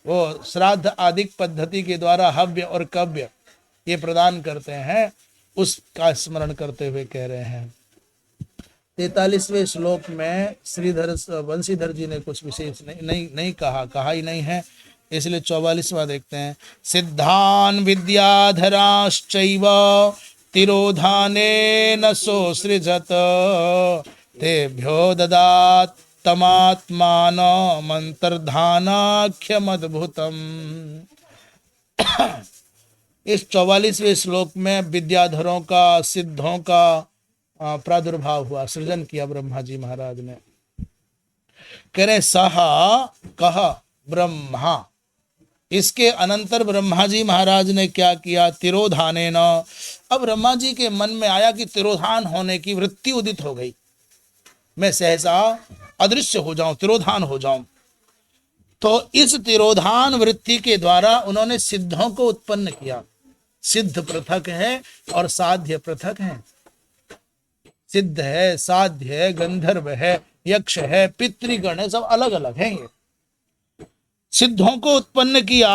वो श्राद्ध आदिक पद्धति के द्वारा हव्य और कव्य ये प्रदान करते हैं, उसका स्मरण करते हुए कह रहे हैं। 43वें श्लोक में श्रीधर वंशीधर जी ने कुछ विशेष नहीं कहा ही नहीं है, इसलिए 44वां देखते हैं। सिद्धान विद्याधराश्चैव तिरोधानेन सोऽसृजत तेभ्यो ददात् तमात्मानमन्तर्धानाख्यमद्भुतम्। इस 44वें श्लोक में विद्याधरों का, सिद्धों का प्रादुर्भाव हुआ, सृजन किया ब्रह्मा जी महाराज ने। कह रहे सह कह ब्रह्मा, इसके अनंतर ब्रह्मा जी महाराज ने क्या किया, तिरोधानेन, अब ब्रह्मा जी के मन में आया कि तिरोधान होने की वृत्ति उदित हो गई, मैं सहसा अदृश्य हो जाऊं, तिरोधान हो जाऊं। तो इस तिरोधान वृत्ति के द्वारा उन्होंने सिद्धों को उत्पन्न किया। सिद्ध पृथक है और साध्य पृथक है। सिद्ध है, साध्य है, गंधर्व है, यक्ष है, पितृगण है, सब अलग अलग हैं। ये सिद्धों को उत्पन्न किया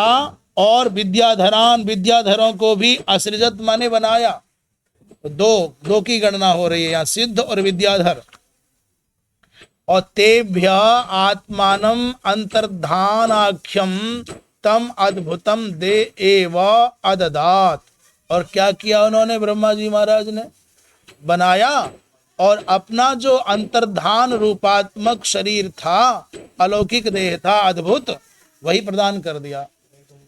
और विद्याधरों को भी असृजत माने बनाया। तो दो की गणना हो रही है यहाँ, सिद्ध और विद्याधर। और तेभ्य आत्मानम अंतर्धानाख्यम तम अद्भुतम दे एव अददात। और क्या किया उन्होंने, ब्रह्मा जी महाराज ने बनाया और अपना जो अंतर्धान रूपात्मक शरीर था, अलौकिक देह था, अद्भुत, वही प्रदान कर दिया।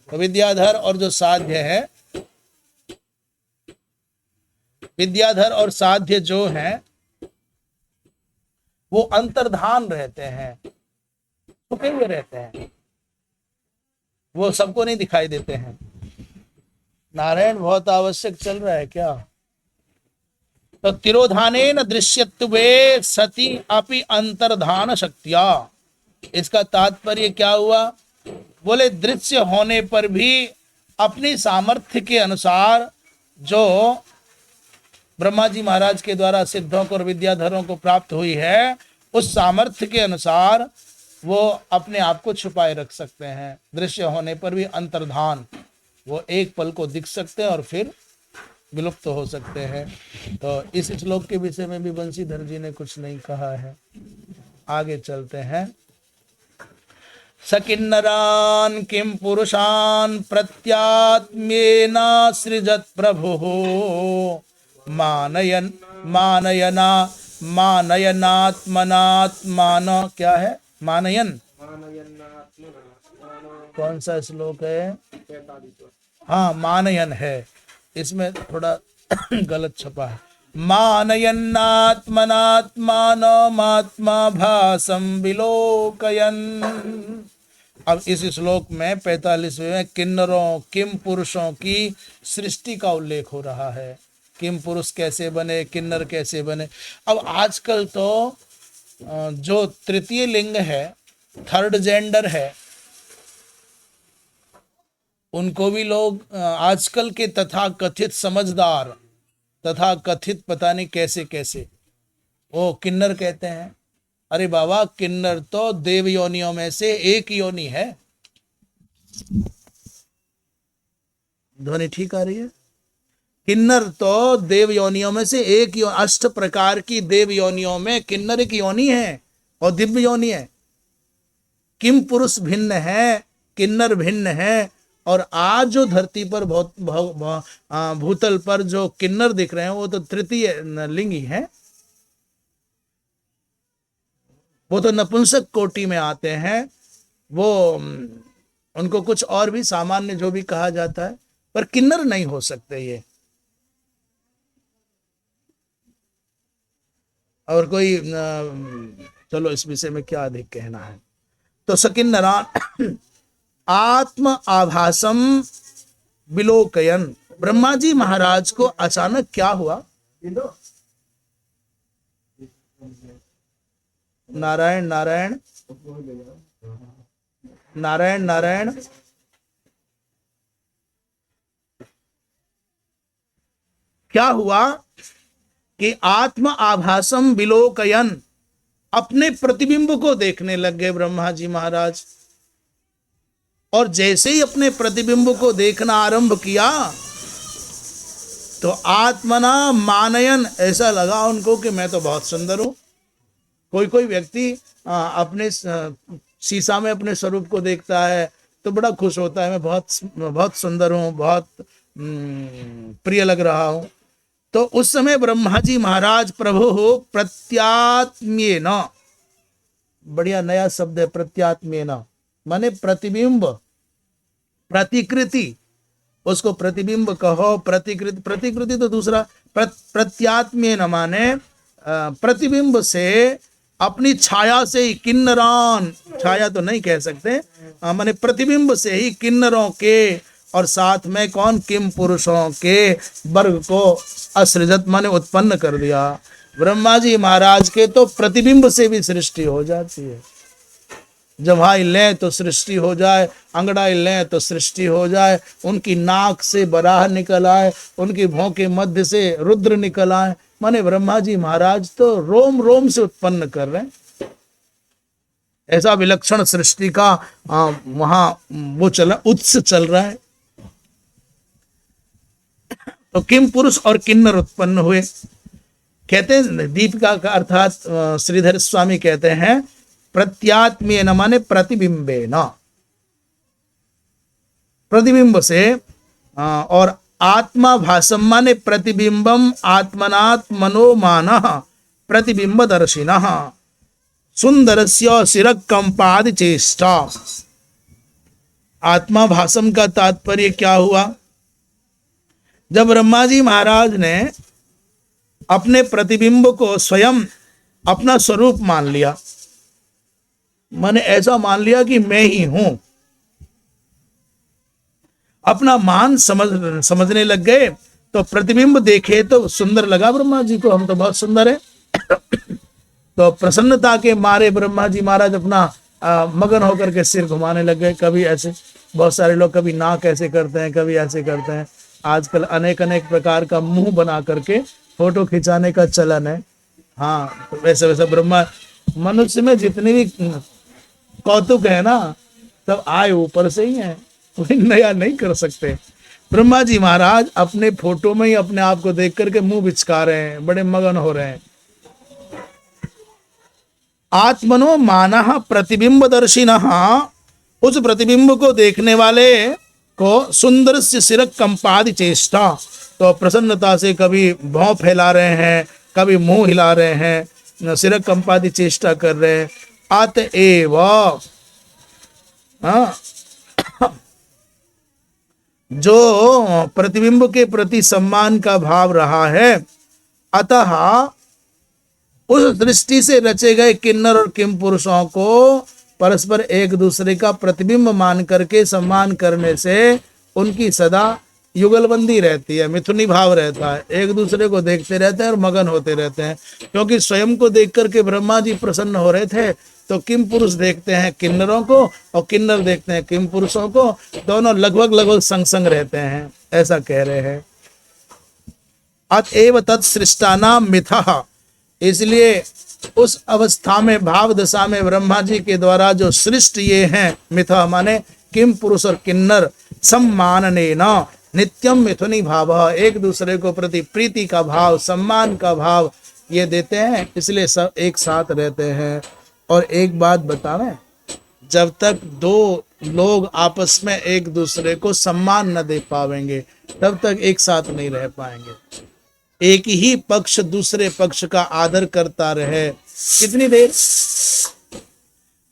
तो विद्याधर और जो साध्य है, विद्याधर और साध्य जो हैं वो अंतर्धान रहते हैं, छुपे हुए रहते हैं, वो सबको नहीं दिखाई देते हैं। नारायण बहुत आवश्यक चल रहा है क्या? तो तिरोधानेन दृश्यत्वे सति अपि अंतर्धान शक्तिया, इसका तात्पर्य क्या हुआ, बोले दृश्य होने पर भी अपनी सामर्थ्य के अनुसार जो ब्रह्मा जी महाराज के द्वारा सिद्धों को और विद्याधरों को प्राप्त हुई है, उस सामर्थ्य के अनुसार वो अपने आप को छुपाए रख सकते हैं। दृश्य होने पर भी अंतर्धान, वो एक पल को दिख सकते हैं और फिर विलुप्त हो सकते हैं। तो इस श्लोक के विषय में भी बंशीधर जी ने कुछ नहीं कहा है। आगे चलते हैं। सकिन्नरान किम पुरुषान प्रत्यात्म्येन सृजत प्रभुः मानयन मानयना मानयनात्मनात्मान, क्या है मानयन, कौन सा श्लोक है? हाँ मानयन है, इसमें थोड़ा गलत छपा है। मानयन्नात्मनात्मानमात्मा भासम विलोकयन। अब इस श्लोक में 45वें में किन्नरों किम पुरुषों की सृष्टि का उल्लेख हो रहा है। किम पुरुष कैसे बने, किन्नर कैसे बने। अब आजकल तो जो तृतीय लिंग है, थर्ड जेंडर है, उनको भी लोग आजकल के तथा कथित समझदार, तथा कथित पता नहीं कैसे कैसे वो किन्नर कहते हैं। अरे बाबा, किन्नर तो देव योनियों में से एक योनि है। ध्वनि ठीक आ रही है? किन्नर तो देव योनियों में से एक अष्ट प्रकार की देव योनियों में किन्नर एक योनि है और दिव्य योनि है। किम पुरुष भिन्न है, किन्नर भिन्न है। और आज जो धरती पर भूतल पर जो किन्नर दिख रहे हैं वो तो तृतीय लिंग ही है, वो तो नपुंसक कोटि में आते हैं। वो उनको कुछ और भी सामान्य जो भी कहा जाता है, पर किन्नर नहीं हो सकते ये। और कोई चलो इस विषय में क्या अधिक कहना है। तो सकिन्नरान आत्म आभासम विलोकयन। ब्रह्मा जी महाराज को अचानक क्या हुआ? नारायण नारायण नारायण नारायण। क्या हुआ कि आत्म आभासम विलोकयन, अपने प्रतिबिंब को देखने लग गए ब्रह्मा जी महाराज। और जैसे ही अपने प्रतिबिंब को देखना आरंभ किया तो आत्मना मानयन, ऐसा लगा उनको कि मैं तो बहुत सुंदर हूं। कोई कोई व्यक्ति अपने शीशा में अपने स्वरूप को देखता है तो बड़ा खुश होता है, मैं बहुत सुंदर हूं, बहुत प्रिय लग रहा हूं। तो उस समय ब्रह्मा जी महाराज प्रभु हो प्रत्यात्म्येन, बढ़िया नया शब्द है प्रत्यात्म्येन, माने प्रतिबिंब, प्रतिकृति, उसको प्रतिबिंब कहो, प्रतिकृति, प्रतिकृति तो दूसरा, प्रत्यात्म्येन माने प्रतिबिंब से, अपनी छाया से ही, किन्नरान, छाया तो नहीं कह सकते, माने प्रतिबिंब से ही किन्नरों के और साथ में कौन, किम पुरुषों के वर्ग को असृजत माने उत्पन्न कर दिया। ब्रह्मा जी महाराज के तो प्रतिबिंब से भी सृष्टि हो जाती है। जवाई लें तो सृष्टि हो जाए, अंगड़ाई लें तो सृष्टि हो जाए, उनकी नाक से बराह निकल आए, उनकी भौं के मध्य से रुद्र निकल आए, माने ब्रह्मा जी महाराज तो रोम रोम से उत्पन्न कर रहे हैं। ऐसा विलक्षण सृष्टि का वहां वो उत्सव चल रहा है। तो किम पुरुष और किन्नर उत्पन्न हुए। कहते हैं दीपिका का अर्थात श्रीधर स्वामी कहते हैं प्रत्यात्म्येन माने प्रतिबिंबेन, प्रतिबिंब से, और आत्मा भासम माने प्रतिबिंबम आत्मनात्मनो मानः प्रतिबिंब दर्शिनः सुंदरस्य शिरकंपादि चेष्टा। आत्मा भासम का तात्पर्य क्या हुआ? जब ब्रह्मा जी महाराज ने अपने प्रतिबिंब को स्वयं अपना स्वरूप मान लिया, मैंने ऐसा मान लिया कि मैं ही हूं, अपना मान समझने लग गए, तो प्रतिबिंब देखे तो सुंदर लगा ब्रह्मा जी को, हम तो बहुत सुंदर है। तो प्रसन्नता के मारे ब्रह्मा जी महाराज अपना मगन होकर के सिर घुमाने लग गए। कभी ऐसे बहुत सारे लोग कभी नाक ऐसे करते हैं, कभी ऐसे करते हैं। आजकल अनेक अनेक प्रकार का मुंह बना करके फोटो खिंचाने का चलन है। हाँ, तो वैसे वैसे ब्रह्मा, मनुष्य में जितनी भी कौतुक है ना, सब आए ऊपर से ही है, कोई नया नहीं कर सकते। ब्रह्मा जी महाराज अपने फोटो में ही अपने आप को देख करके मुंह बिचका रहे हैं, बड़े मगन हो रहे हैं। आत्मनो मानः प्रतिबिंब दर्शिनः, उस प्रतिबिंब को देखने वाले को सुंदर से सिरक कंपादि चेष्टा, तो प्रसन्नता से कभी भौं फैला रहे हैं, कभी मुंह हिला रहे हैं, सिरक कंपादि चेष्टा कर रहे हैं। अतएव, हाँ, जो प्रतिबिंब के प्रति सम्मान का भाव रहा है, अतः उस दृष्टि से रचे गए किन्नर और किम पुरुषों को परस्पर एक दूसरे का प्रतिबिंब मान करके सम्मान करने से उनकी सदा युगलबंदी रहती है, मिथुनी भाव रहता है, एक दूसरे को देखते रहते हैं और मगन होते रहते हैं। क्योंकि स्वयं को देख करके ब्रह्मा जी प्रसन्न हो रहे थे, तो किम पुरुष देखते हैं किन्नरों को और किन्नर देखते हैं किम पुरुषों को, दोनों लगभग लगभग संग संग रहते हैं, ऐसा कह रहे हैं। अतएव तत्सृष्टानाम मिथः, इसलिए उस अवस्था में, भाव दशा में ब्रह्मा जी के द्वारा जो सृष्ट ये हैं, मिथः माने किम पुरुष और किन्नर, सम्माननेन नित्यम मिथुनी भाव, एक दूसरे को प्रति प्रीति का भाव, सम्मान का भाव ये देते हैं, इसलिए सब एक साथ रहते हैं। और एक बात बतावें, जब तक दो लोग आपस में एक दूसरे को सम्मान न दे पावेंगे, तब तक एक साथ नहीं रह पाएंगे। एक ही पक्ष दूसरे पक्ष का आदर करता रहे, कितनी देर?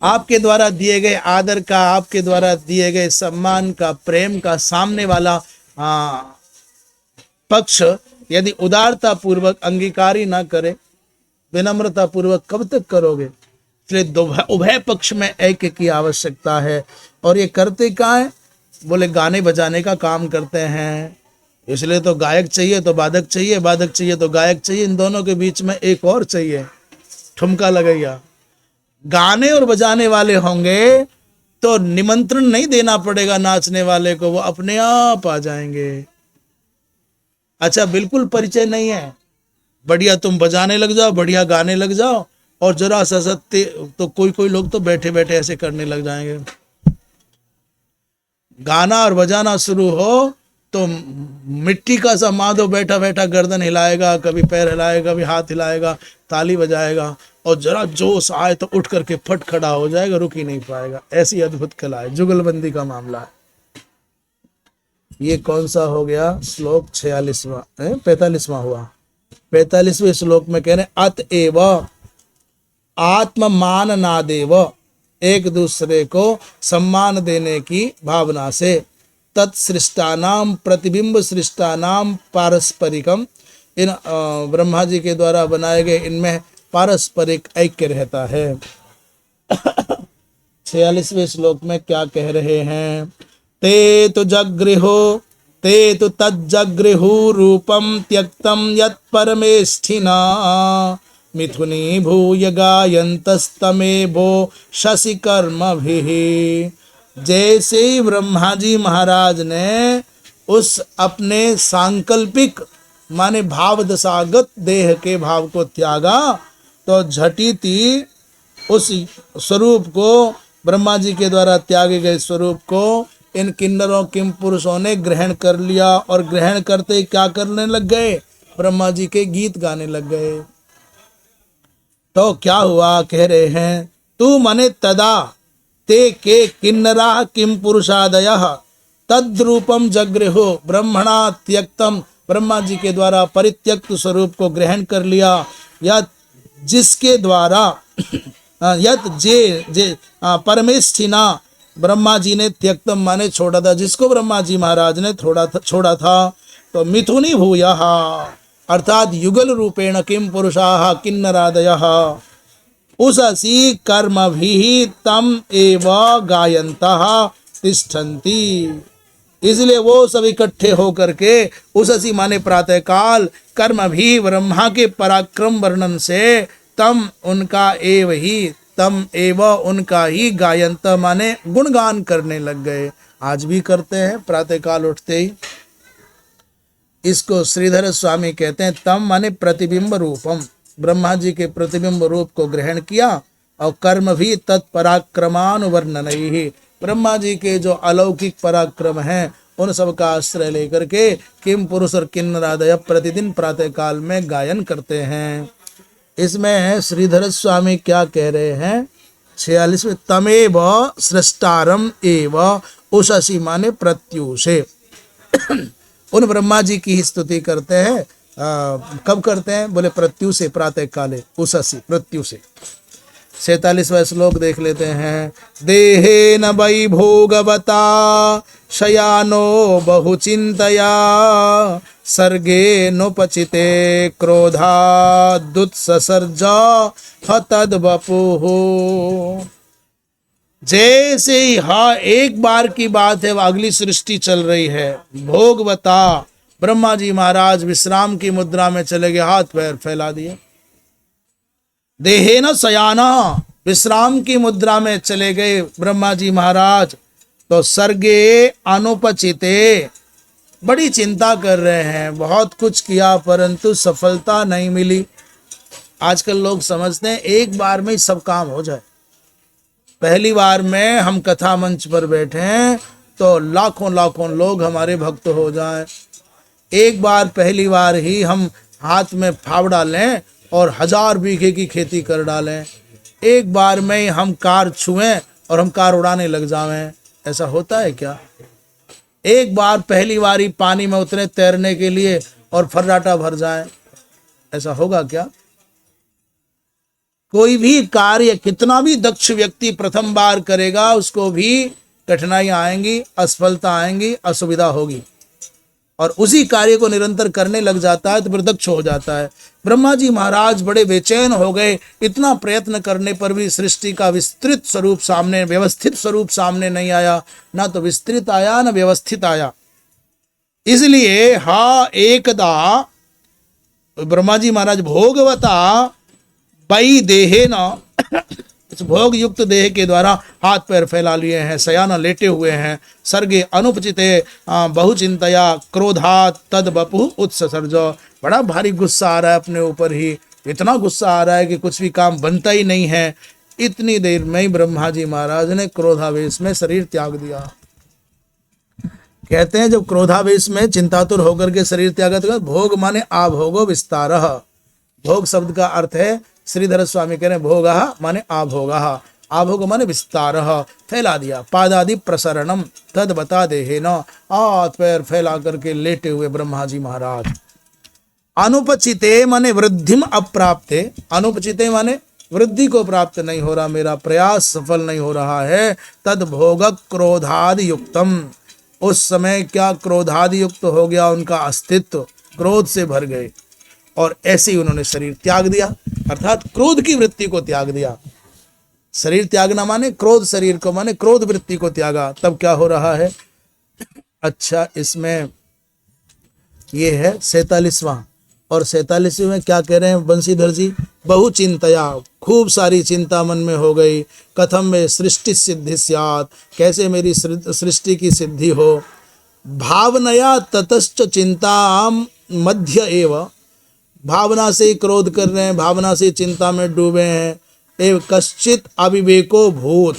आपके द्वारा दिए गए आदर का, आपके द्वारा दिए गए सम्मान का, प्रेम का सामने वाला पक्ष यदि उदारता पूर्वक अंगीकार ही ना करे, विनम्रता पूर्वक कब तक करोगे? इसलिए उभय पक्ष में ऐक्य की आवश्यकता है। और ये करते क्या है? बोले गाने बजाने का काम करते हैं, इसलिए तो गायक चाहिए तो वादक चाहिए, वादक चाहिए तो गायक चाहिए, इन दोनों के बीच में एक और चाहिए, ठुमका लगैया। गाने और बजाने वाले होंगे तो निमंत्रण नहीं देना पड़ेगा नाचने वाले को, वो अपने आप आ जाएंगे। अच्छा, बिल्कुल परिचय नहीं है, बढ़िया तुम बजाने लग जाओ, बढ़िया गाने लग जाओ, और जरा सा सत्य तो कोई लोग तो बैठे बैठे ऐसे करने लग जाएंगे। गाना और बजाना शुरू हो तो मिट्टी का सा माधो बैठा बैठा गर्दन हिलाएगा, कभी पैर हिलाएगा, कभी हाथ हिलाएगा, ताली बजाएगा, और जरा जोश आए तो उठ करके फट खड़ा हो जाएगा, रुक ही नहीं पाएगा। ऐसी अद्भुत कला है, जुगलबंदी का मामला है। ये कौन सा हो गया श्लोक? 46वां 45वां हुआ। 45वें श्लोक में कह रहे अतएव आत्ममाननादेव, एक दूसरे को सम्मान देने की भावना से, तत्सृष्टानाम प्रतिबिंब सृष्टानाम पारस्परिकम, इन ब्रह्मा जी के द्वारा बनाए गए इनमें पारस्परिक ऐक्य रहता है। 46वें श्लोक में क्या कह रहे हैं? ते तो तज्जगृहु रूपम त्यक्तम यत् परमेष्ठिना, मिथुनी भूय गायन्तस्तमेभो शशि कर्मभिः। जैसे ही ब्रह्मा जी महाराज ने उस अपने सांकल्पिक माने भाव दशागत देह के भाव को त्यागा, तो झटिति उस स्वरूप को, ब्रह्मा जी के द्वारा त्यागे गए स्वरूप को इन किन्नरों किम पुरुषों ने ग्रहण कर लिया। और ग्रहण करते क्या करने लग गए? ब्रह्मा जी के गीत गाने लग गए। तो क्या हुआ? कह रहे हैं तू मने तदा ते के किन्नरा किम पुरुषादयः तद्रूपम जगृहो ब्रह्मणा त्यक्तम, ब्रह्मा जी के द्वारा परित्यक्त स्वरूप को ग्रहण कर लिया, या जिसके द्वारा यत जे परमेष्ठिना, ब्रह्मा जी ने त्यक्तम माने छोड़ा था, जिसको ब्रह्मा जी महाराज ने छोड़ा था। तो मिथुनी भूयः अर्थात युगल रूपेण किम पुरुषाः किन्नरादयः उससी कर्मभिः तम एव गायन्तः तिष्ठन्ति। इसलिए वो सब इकट्ठे होकर के उससी माने प्रातः काल कर्म भी ब्रह्मा के पराक्रम वर्णन से तम उनका एव ही तम एव उनका ही गायंत माने गुणगान करने लग गए। आज भी करते हैं प्रातःकाल उठते ही। इसको श्रीधर स्वामी कहते हैं तम माने प्रतिबिंब रूपम, ब्रह्मा जी के प्रतिबिंब रूप को ग्रहण किया और कर्म भी तत्पराक्रमानुवर्णन ही, ब्रह्मा जी के जो अलौकिक पराक्रम हैं उन सब का आश्रय लेकर के किम पुरुष और किन्नरादय प्रतिदिन प्रातःकाल में गायन करते हैं। इसमें श्रीधर स्वामी क्या कह रहे हैं 46 में तमेव सृष्टारम एव उषसी माने प्रत्युषे उन ब्रह्मा जी की ही स्तुति करते हैं। कब करते हैं बोले प्रत्यु से, प्रातः काले, उषसी प्रत्यु से। 47वां श्लोक देख लेते हैं। देहे न वै भोगवता शयानो बहुचिंतया सर्गे नोपचिते क्रोधादुत्ससर्ज हतद्वपुः। जैसे ही एक बार की बात है, अगली सृष्टि चल रही है। भोगवता ब्रह्मा जी महाराज विश्राम की मुद्रा में चले गए, हाथ पैर फैला दिए। देहे न शयाना, विश्राम की मुद्रा में चले गए ब्रह्मा जी महाराज। तो सर्गे अनुपचिते, बड़ी चिंता कर रहे हैं, बहुत कुछ किया परंतु सफलता नहीं मिली। आजकल लोग समझते हैं एक बार में ही सब काम हो जाए। पहली बार में हम कथा मंच पर बैठे हैं तो लाखों लाखों लोग हमारे भक्त हो जाएं। एक बार पहली बार ही हम हाथ में फावड़ा लें और 1000 बीघे की खेती कर डालें। एक बार में ही हम कार छुएं और हम कार उड़ाने लग जावें। ऐसा होता है क्या? एक बार पहली बार ही पानी में उतरे तैरने के लिए और फर्राटा भर जाए, ऐसा होगा क्या? कोई भी कार्य कितना भी दक्ष व्यक्ति प्रथम बार करेगा उसको भी कठिनाइयां आएंगी, असफलता आएंगी, असुविधा होगी। और उसी कार्य को निरंतर करने लग जाता है तो फिर दक्ष हो जाता है। ब्रह्मा जी महाराज बड़े बेचैन हो गए। इतना प्रयत्न करने पर भी सृष्टि का विस्तृत स्वरूप सामने, व्यवस्थित स्वरूप सामने नहीं आया। ना तो विस्तृत आया न व्यवस्थित आया। इसलिए एकदा ब्रह्मा जी महाराज भोगवता वै देहे न, इस भोग युक्त देह के द्वारा हाथ पैर फैला लिए हैं, शयाना लेटे हुए हैं। सर्गे अनुपचिते बहुचिंतया क्रोधात तद बपु उत्ससर्ज, बड़ा भारी गुस्सा आ रहा है अपने ऊपर ही। इतना गुस्सा आ रहा है कि कुछ भी काम बनता ही नहीं है। इतनी देर में ही ब्रह्मा जी महाराज ने क्रोधावेश में शरीर त्याग दिया। कहते हैं जब क्रोधावेश में चिंतातुर होकर के शरीर त्यागा तो भोग माने आभोगो विस्तारः। भोग शब्द का अर्थ है, श्रीधर स्वामी कह रहे हैं भोगः माने आभोगः, आभोग माने विस्तारः, फैला दिया। पादादि प्रसरणम तद बता देहे न, हाथ पैर फैला करके लेटे हुए ब्रह्मा जी महाराज। अनुपचिते माने वृद्धिम अप्राप्ते, अनुपचिते माने वृद्धि को प्राप्त नहीं हो रहा, मेरा प्रयास सफल नहीं हो रहा है। तद भोग क्रोधादि युक्तम, उस समय क्या क्रोधादि युक्त हो गया उनका अस्तित्व, क्रोध से भर गए और ऐसे ही उन्होंने शरीर त्याग दिया, अर्थात क्रोध की वृत्ति को त्याग दिया। शरीर त्यागना माने क्रोध, शरीर को माने क्रोध वृत्ति को त्यागा। तब क्या हो रहा है? अच्छा, इसमें ये है 47वां। और 47वें में क्या कह रहे हैं बंशीधर जी? बहु चिंतया, खूब सारी चिंता मन में हो गई। कथम में सृष्टि सिद्धि स्यात्, कैसे मेरी सृष्टि की सिद्धि हो। भावनया ततश्च चिंता मध्य एव, भावना से ही क्रोध कर रहे हैं, भावना से चिंता में डूबे हैं। एव कश्चित अविवेको भूत,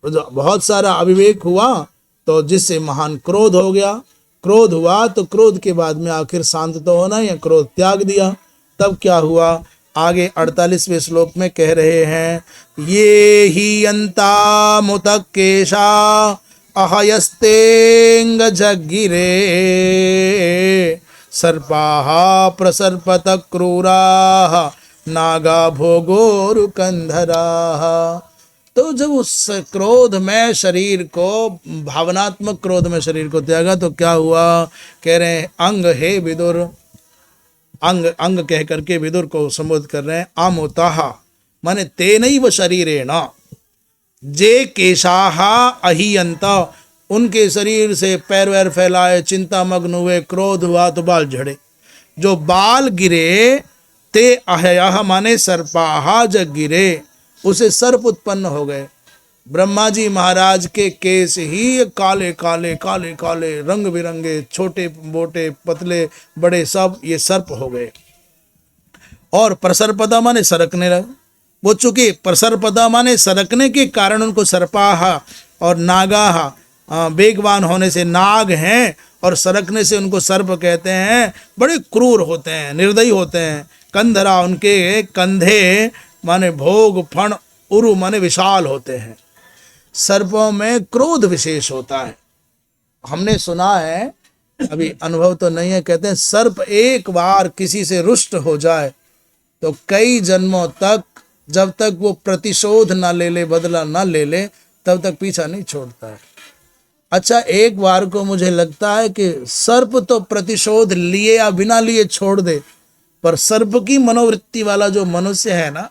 बहुत सारा अविवेक हुआ तो जिससे महान क्रोध हो गया। क्रोध हुआ तो क्रोध के बाद में आखिर शांत तो होना है, क्रोध त्याग दिया। तब क्या हुआ? आगे 48वें श्लोक में कह रहे हैं ये ही अंता मुतकेशा अहयस्तेंग जगिरे सर्पाः प्रसर्पत क्रूराः नागा भोगोरुकंधराः। तो जब उस क्रोध में शरीर को, भावनात्मक क्रोध में शरीर को त्यागा तो क्या हुआ? कह रहे हैं अंग हे विदुर, अंग अंग कह करके विदुर को संबोधित कर रहे हैं। अमुतः माने तेनैव शरीरेण, जे केशाः अहियंत, उनके शरीर से पैर वैर फैलाए, चिंता मग्न हुए, क्रोध हुआ तो बाल झड़े। जो बाल गिरे ते अहयः माने सर्पाः जग गिरे, उसे सर्प उत्पन्न हो गए। ब्रह्मा जी महाराज के केस ही काले काले काले काले रंग बिरंगे, छोटे मोटे पतले बड़े, सब ये सर्प हो गए। और प्रसर्पदा माने सरकने लगे। वो चूंकि प्रसर्पदा माने सरकने के कारण उनको सर्पाहा और नागाहा, वेगवान होने से नाग हैं और सरकने से उनको सर्प कहते हैं। बड़े क्रूर होते हैं, निर्दयी होते हैं। कंधरा, उनके कंधे माने भोग, फण, उरु माने विशाल होते हैं। सर्पों में क्रोध विशेष होता है। हमने सुना है, अभी अनुभव तो नहीं है, कहते हैं सर्प एक बार किसी से रुष्ट हो जाए तो कई जन्मों तक, जब तक वो प्रतिशोध ना ले ले, बदला ना ले ले, तब तक पीछा नहीं छोड़ता है। अच्छा, एक बार को मुझे लगता है कि सर्प तो प्रतिशोध लिए या बिना लिए छोड़ दे, पर सर्प की मनोवृत्ति वाला जो मनुष्य है ना,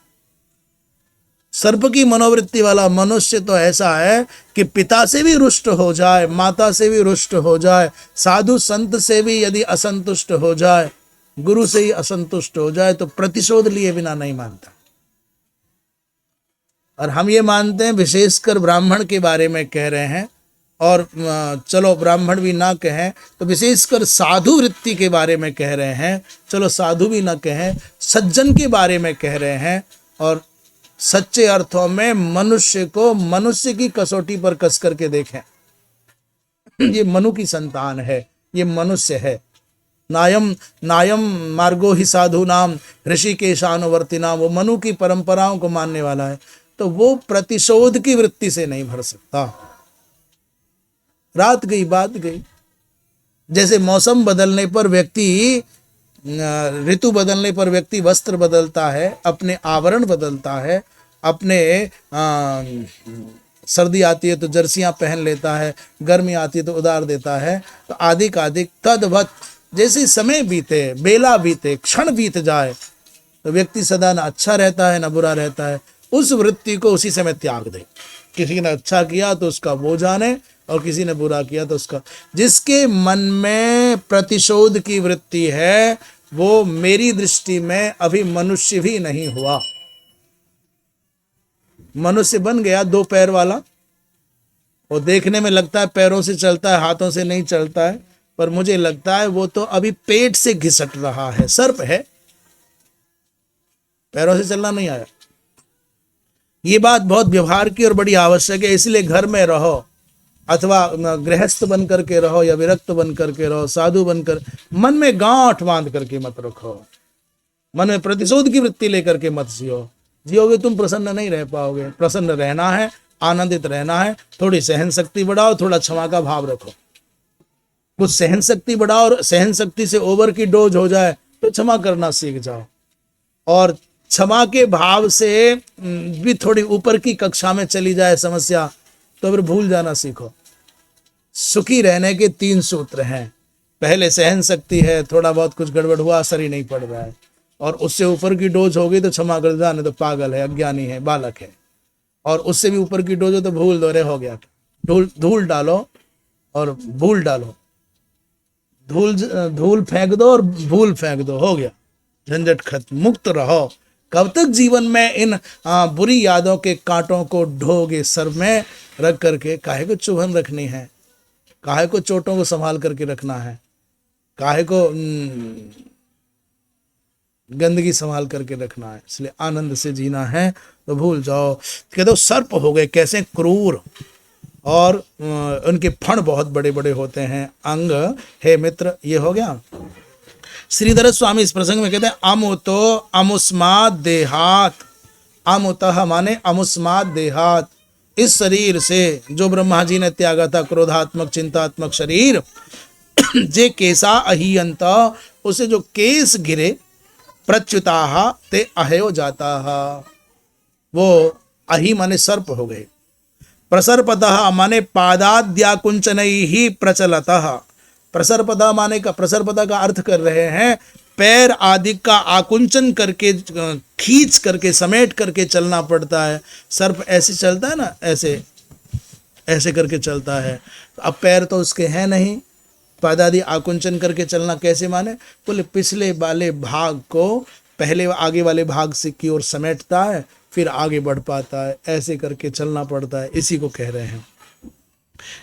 सर्प की मनोवृत्ति वाला मनुष्य तो ऐसा है कि पिता से भी रुष्ट हो जाए, माता से भी रुष्ट हो जाए, साधु संत से भी यदि असंतुष्ट हो जाए, गुरु से ही असंतुष्ट हो जाए, तो प्रतिशोध लिए बिना नहीं मानता। और हम ये मानते हैं, विशेषकर ब्राह्मण के बारे में कह रहे हैं, और चलो ब्राह्मण भी ना कहें तो विशेषकर साधु वृत्ति के बारे में कह रहे हैं, चलो साधु भी ना कहें, सज्जन के बारे में कह रहे हैं। और सच्चे अर्थों में मनुष्य को मनुष्य की कसौटी पर कस करके देखें। ये मनु की संतान है, ये मनुष्य है। नायम नायम मार्गो ही साधु नाम ऋषिकेशानुवर्ती नाम, वो मनु की परंपराओं को मानने वाला है, तो वो प्रतिशोध की वृत्ति से नहीं भर सकता। रात गई बात गई। जैसे मौसम बदलने पर व्यक्ति, ऋतु बदलने पर व्यक्ति वस्त्र बदलता है, अपने आवरण बदलता है, अपने सर्दी आती है तो जर्सियां पहन लेता है, गर्मी आती है तो उतार देता है, तो आदिक आदिक तद्वत जैसे समय बीते, बेला बीते, क्षण बीत जाए, तो व्यक्ति सदा न अच्छा रहता है न बुरा रहता है। उस वृत्ति को उसी समय त्याग दे। किसी ने अच्छा किया तो उसका वो जाने, और किसी ने बुरा किया तो उसका। जिसके मन में प्रतिशोध की वृत्ति है, वो मेरी दृष्टि में अभी मनुष्य भी नहीं हुआ। मनुष्य बन गया 2 पैर वाला, वो देखने में लगता है पैरों से चलता है, हाथों से नहीं चलता है, पर मुझे लगता है वो तो अभी पेट से घिसट रहा है। सर्प है, पैरों से चलना नहीं आया। ये बात बहुत व्यवहार की और बड़ी आवश्यक है। इसलिए घर में रहो, अथवा गृहस्थ बन करके रहो या विरक्त बन करके रहो, साधु बनकर, मन में गांठ बांध करके मत रखो। मन में प्रतिशोध की वृत्ति लेकर के मत जियो। जियोगे तुम प्रसन्न नहीं रह पाओगे। प्रसन्न रहना है, आनंदित रहना है। थोड़ी सहन शक्ति बढ़ाओ, थोड़ा क्षमा का भाव रखो। कुछ सहन शक्ति बढ़ाओ, और सहन शक्ति से ओवर की डोज हो जाए तो क्षमा करना सीख जाओ। और क्षमा के भाव से भी थोड़ी ऊपर की कक्षा में चली जाए समस्या, तो फिर भूल जाना सीखो। सुखी रहने के 3 सूत्र हैं। पहले सहन शक्ति है, थोड़ा बहुत कुछ गड़बड़ हुआ, असर ही नहीं पड़ रहा है, और उससे ऊपर की डोज होगी तो क्षमा कर जाने, तो पागल है, अज्ञानी है, बालक है। और उससे भी ऊपर की डोज हो तो भूल दो, रे हो गया। धूल डालो और भूल डालो, धूल फेंक दो और भूल फेंक दो, हो गया, झंझट खत्म, मुक्त रहो। कब तक जीवन में इन बुरी यादों के कांटों को ढोगे सर में रख करके? काहे को चुभन रखनी है, काहे को चोटों को संभाल करके रखना है, काहे को गंदगी संभाल करके रखना है। इसलिए आनंद से जीना है तो भूल जाओ। कहते हो सर्प हो गए, कैसे क्रूर, और उनके फण बहुत बड़े बड़े होते हैं, अंग। हे मित्र, ये हो गया। श्रीधर स्वामी इस प्रसंग में कहते हैं अमुतो अमुस्माद देहात। अमुतः माने अमुस्माद देहात। इस शरीर से जो ब्रह्मा जी ने त्यागा था, क्रोधात्मक चिंतात्मक शरीर, जे केसा अहियंत, उसे जो केस गिरे, प्रच्युता ते अहयो जाता, वो अहि माने सर्प हो गए। प्रसर्पतः माने पादाद्याकुंचनैः ही प्रचलतः। प्रसर्पदा माने का, प्रसर्पदा का अर्थ कर रहे हैं पैर आदि का आकुंचन करके, खींच करके, समेट करके चलना पड़ता है। सर्प ऐसे चलता है ना, ऐसे ऐसे करके चलता है। अब पैर तो उसके हैं नहीं, पादादि आकुंचन करके चलना कैसे माने? बोले पिछले वाले भाग को पहले आगे वाले भाग से की ओर समेटता है, फिर आगे बढ़ पाता है, ऐसे करके चलना पड़ता है, इसी को कह रहे हैं।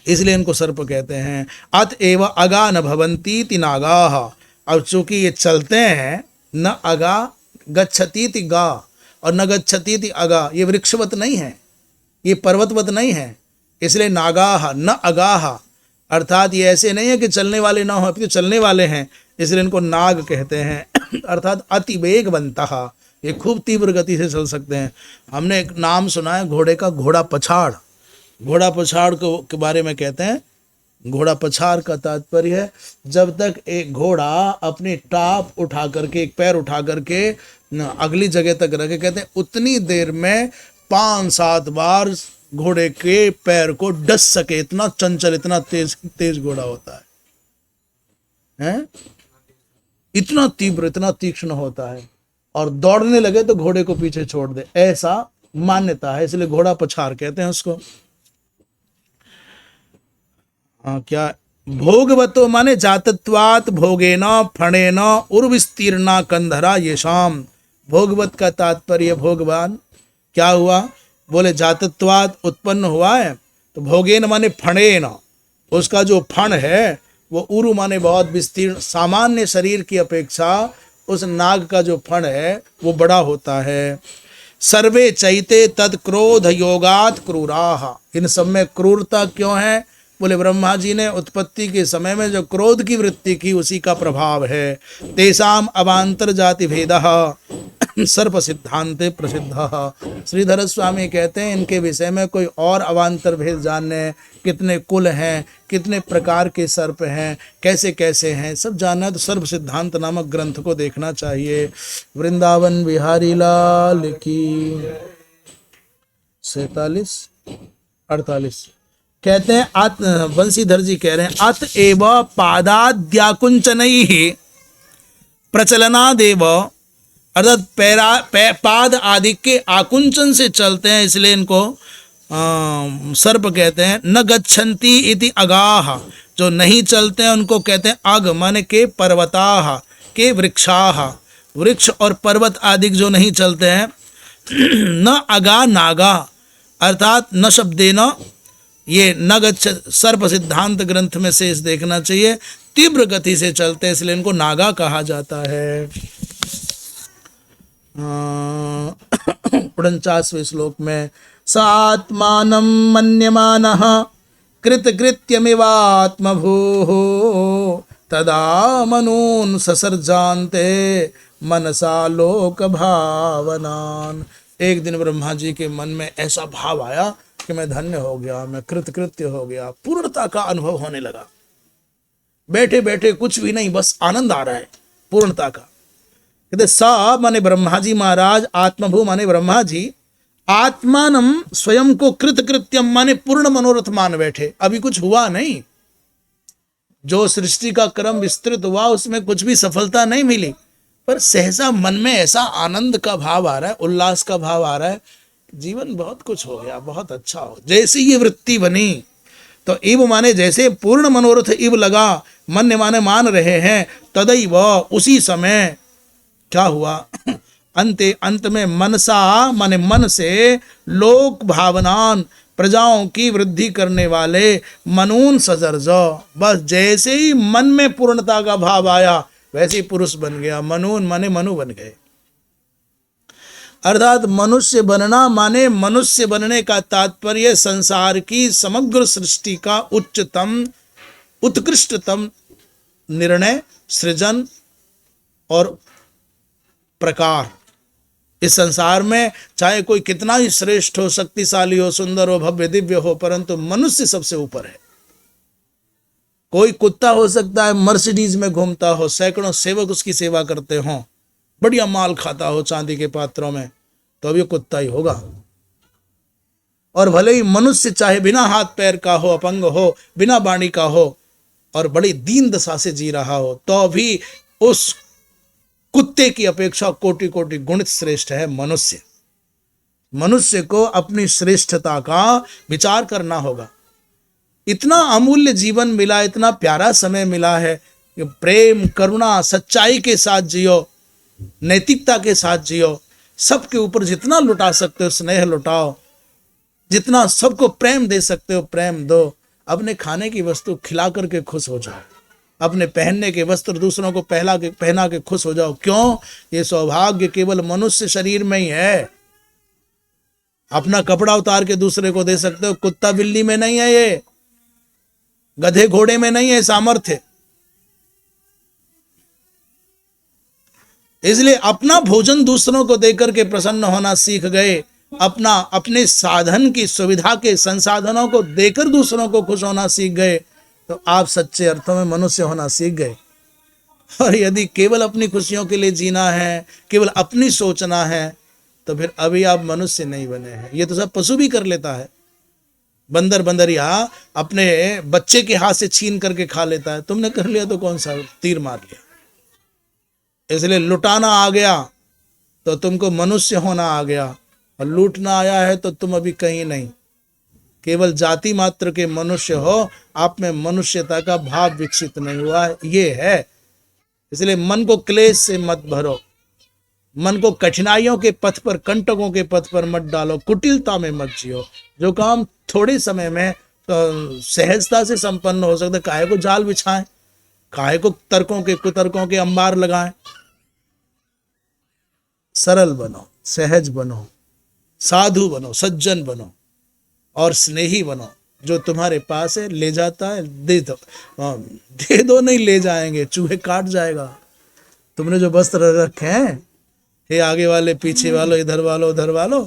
इसलिए इनको सर्प कहते हैं। अतएव अगा न भवंती ति नागाः। अब चूंकि ये चलते हैं, न अगा गच्छति ति गा और न गच्छति ति अगा, ये वृक्षवत नहीं है, ये पर्वतवत नहीं है, इसलिए नागाः न अगाः, अर्थात ये ऐसे नहीं है कि चलने वाले ना हो, तो चलने वाले हैं, इसलिए इनको नाग कहते हैं। अर्थात अति वेगवंतः, ये खूब तीव्र गति से चल सकते हैं। हमने एक नाम सुना है घोड़े का, घोड़ा पछाड़। घोड़ा पछाड़ को के बारे में कहते हैं, घोड़ा पछाड़ का तात्पर्य है जब तक एक घोड़ा अपनी टाप उठा करके, एक पैर उठा करके अगली जगह तक रखे, कहते हैं उतनी देर में 5-7 बार घोड़े के पैर को डस सके, इतना चंचल, इतना तेज तेज घोड़ा होता है? इतना तीव्र, इतना तीक्ष्ण होता है, और दौड़ने लगे तो घोड़े को पीछे छोड़ दे, ऐसा मान्यता है, इसलिए घोड़ा पछाड़ कहते हैं उसको। क्या भोगवतो माने जातत्वात भोगेन फणेन उर्विस्तीर्णा कंधरा येषाम। भोगवत का तात्पर्य भोगवान, क्या हुआ? बोले जातत्वात उत्पन्न हुआ है, तो भोगेन माने फणेन, उसका जो फण है वो उरु माने बहुत विस्तीर्ण, सामान्य शरीर की अपेक्षा उस नाग का जो फण है वो बड़ा होता है। सर्वे चैते तत् क्रोध योगात क्रूराः। इन सब में क्रूरता क्यों है? बोले ब्रह्मा जी ने उत्पत्ति के समय में जो क्रोध की वृत्ति की, उसी का प्रभाव है। तेषाम अवांतर जाति भेदः सर्प सिद्धांते प्रसिद्ध। श्रीधर स्वामी कहते हैं इनके विषय में कोई और अवांतर भेद जानने, कितने कुल हैं, कितने प्रकार के सर्प हैं, कैसे कैसे हैं, सब जानना है तो सर्प सिद्धांत नामक ग्रंथ को देखना चाहिए। वृंदावन बिहारी लाल की 47-48 कहते हैं। बंसीधर जी कह रहे हैं अत एव पादाद्याकुंचनैः प्रचलनादेव, अर्थात पाद आदि के आकुंचन से चलते हैं, इसलिए इनको सर्प कहते हैं। न गच्छन्ति इति अगाः, जो नहीं चलते हैं उनको कहते हैं अग, माने के पर्वताः, के वृक्षाः, वृक्ष और पर्वत आदि जो नहीं चलते हैं। न अगा नागा, अर्थात न शब्देन, ये न गच्छ सर्प सिद्धांत ग्रंथ में शेष देखना चाहिए, तीव्र गति से चलते हैं, इसलिए इनको नागा कहा जाता है। 49वें श्लोक में सात्मानं मन्यमानः कृतकृत्यमिवात्मभूः तदा मनून् ससर्जान्ते मनसा लोक भावनान। एक दिन ब्रह्मा जी के मन में ऐसा भाव आया कि मैं धन्य हो गया, मैं कृतकृत्य हो गया, पूर्णता का अनुभव होने लगा। बैठे बैठे कुछ भी नहीं, बस आनंद आ रहा है पूर्णता का। कहते सा माने ब्रह्मा जी महाराज, आत्मभू माने ब्रह्मा जी, आत्मानम स्वयं को कृतकृत्यम माने पूर्ण मनोरथ मान बैठे। अभी कुछ हुआ नहीं, जो सृष्टि का क्रम विस्तृत हुआ उसमें कुछ भी सफलता नहीं मिली, पर सहसा मन में ऐसा आनंद का भाव आ रहा है, उल्लास का भाव आ रहा है, जीवन बहुत कुछ हो गया, बहुत अच्छा हो। जैसे ये वृत्ति बनी तो इव माने जैसे पूर्ण मनोरथ इव लगा, मन माने मान रहे हैं, तदैव उसी समय क्या हुआ? अंत में मनसा माने मन से, लोक भावनान प्रजाओं की वृद्धि करने वाले, मनून सजर्ज, बस जैसे ही मन में पूर्णता का भाव आया वैसे ही पुरुष बन गया। मनून माने मनु बन गए, अर्थात मनुष्य बनना माने, मनुष्य बनने का तात्पर्य संसार की समग्र सृष्टि का उच्चतम उत्कृष्टतम निर्णय, सृजन और प्रकार। इस संसार में चाहे कोई कितना ही श्रेष्ठ हो, शक्तिशाली हो, सुंदर हो, भव्य दिव्य हो, परंतु मनुष्य सबसे ऊपर है। कोई कुत्ता हो सकता है मर्सिडीज में घूमता हो, सैकड़ों सेवक उसकी सेवा करते हों, बढ़िया माल खाता हो चांदी के पात्रों में, तो अब ये कुत्ता ही होगा। और भले ही मनुष्य चाहे बिना हाथ पैर का हो, अपंग हो, बिना वाणी का हो और बड़ी दीन दशा से जी रहा हो, तो भी उस कुत्ते की अपेक्षा कोटि कोटि गुणित श्रेष्ठ है मनुष्य। मनुष्य को अपनी श्रेष्ठता का विचार करना होगा। इतना अमूल्य जीवन मिला, इतना प्यारा समय मिला है कि प्रेम, करुणा, सच्चाई के साथ जियो, नैतिकता के साथ जियो, सबके ऊपर जितना लुटा सकते हो स्नेह लुटाओ, जितना सबको प्रेम दे सकते हो प्रेम दो। अपने खाने की वस्तु खिला करके खुश हो जाओ, अपने पहनने के वस्त्र दूसरों को पहना के खुश हो जाओ। क्यों? ये सौभाग्य केवल मनुष्य शरीर में ही है। अपना कपड़ा उतार के दूसरे को दे सकते हो, कुत्ता बिल्ली में नहीं है, ये गधे घोड़े में नहीं है सामर्थ्य। इसलिए अपना भोजन दूसरों को देकर के प्रसन्न होना सीख गए, अपने साधन की सुविधा के संसाधनों को देकर दूसरों को खुश होना सीख गए, तो आप सच्चे अर्थों में मनुष्य होना सीख गए। और यदि केवल अपनी खुशियों के लिए जीना है, केवल अपनी सोचना है, तो फिर अभी आप मनुष्य नहीं बने हैं। ये तो सब पशु भी कर लेता है। बंदर बंदरिया अपने बच्चे के हाथ से छीन करके खा लेता है, तुमने कर लिया तो कौन सा तीर मार लिया। इसलिए लुटाना आ गया तो तुमको मनुष्य होना आ गया, और लूटना आया है तो तुम अभी कहीं नहीं, केवल जाति मात्र के मनुष्य हो, आप में मनुष्यता का भाव विकसित नहीं हुआ है, ये है। इसलिए मन को क्लेश से मत भरो, मन को कठिनाइयों के पथ पर, कंटकों के पथ पर मत डालो, कुटिलता में मत जियो। जो काम थोड़े समय में सहजता से संपन्न हो सकता है, काहे को जाल बिछाएं, काहे को तर्कों के कुतर्कों के अंबार लगाएं। सरल बनो, सहज बनो, साधु बनो, सज्जन बनो और स्नेही बनो। जो तुम्हारे पास है ले जाता है दे दो, दे दो नहीं ले जाएंगे, चूहे काट जाएगा। तुमने जो वस्त्र रखे हैं, हे आगे वाले पीछे वालों, इधर वालों उधर वालों,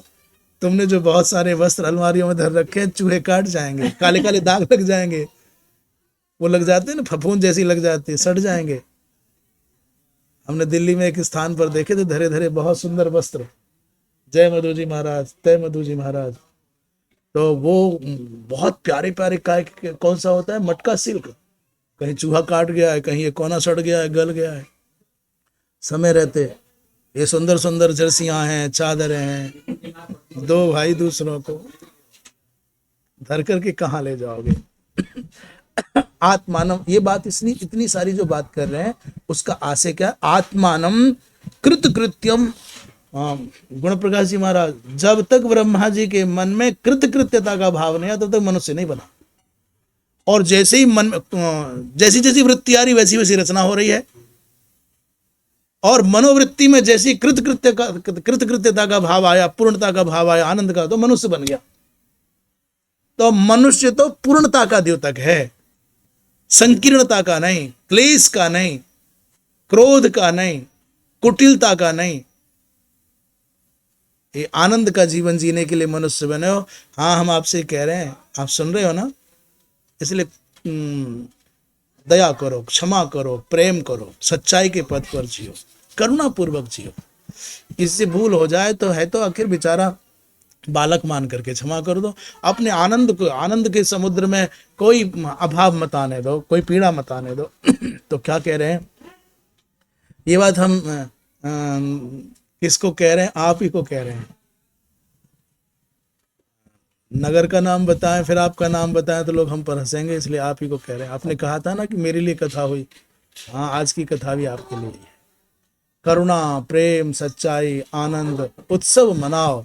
तुमने जो बहुत सारे वस्त्र अलमारियों में धर रखे हैं, चूहे काट जाएंगे, काले काले दाग लग जाएंगे। वो लग जाते हैं ना, फफूंद जैसी लग जाती है, सड़ जाएंगे। हमने दिल्ली में एक स्थान पर देखे थे धरे धरे बहुत सुंदर वस्त्र, जय मधु जी महाराज, तय मधु जी महाराज। तो वो बहुत प्यारे प्यारे कौन सा होता है, मटका सिल्क, कहीं चूहा काट गया है, कहीं ये कोना सड़ गया है, गल गया है। समय रहते ये सुंदर सुंदर जर्सियां हैं, चादरें हैं, दो भाई दूसरों को धर करके कहाँ ले जाओगे। आत्मानम, ये बात इतनी सारी जो बात कर रहे हैं उसका आशय क्या? आत्मानम कृत कृत्यम। गुण प्रकाश जी महाराज, जब तक ब्रह्मा जी के मन में कृत कृत्यता का भाव नहीं आया तब तक मनुष्य नहीं बना। और जैसे ही मन जैसी जैसी वृत्ति आ रही वैसी वैसी रचना हो रही है, और मनोवृत्ति में जैसी कृतकृत्यता का भाव आया, पूर्णता का भाव आया, आनंद का, तो मनुष्य बन गया। तो मनुष्य तो पूर्णता का द्योतक है, संकीर्णता का नहीं, क्लेश का नहीं, क्रोध का नहीं, कुटिलता का नहीं। ये आनंद का जीवन जीने के लिए मनुष्य बने हो। हाँ, हम आपसे कह रहे हैं, आप सुन रहे हो ना, इसलिए दया करो, क्षमा करो, प्रेम करो, सच्चाई के पथ पर जियो, करुणा पूर्वक जियो। इससे भूल हो जाए तो है तो आखिर बेचारा बालक मान करके क्षमा कर दो। अपने आनंद के समुद्र में कोई अभाव मत आने दो, कोई पीड़ा मत आने दो। तो क्या कह रहे हैं, ये बात हम किसको कह रहे हैं? आप ही को कह रहे हैं। नगर का नाम बताएं फिर आपका नाम बताएं तो लोग हम पर हंसेंगे, इसलिए आप ही को कह रहे हैं। आपने कहा था ना कि मेरे लिए कथा हुई, हाँ आज की कथा भी आपके लिए है। करुणा, प्रेम, सच्चाई, आनंद, उत्सव मनाओ।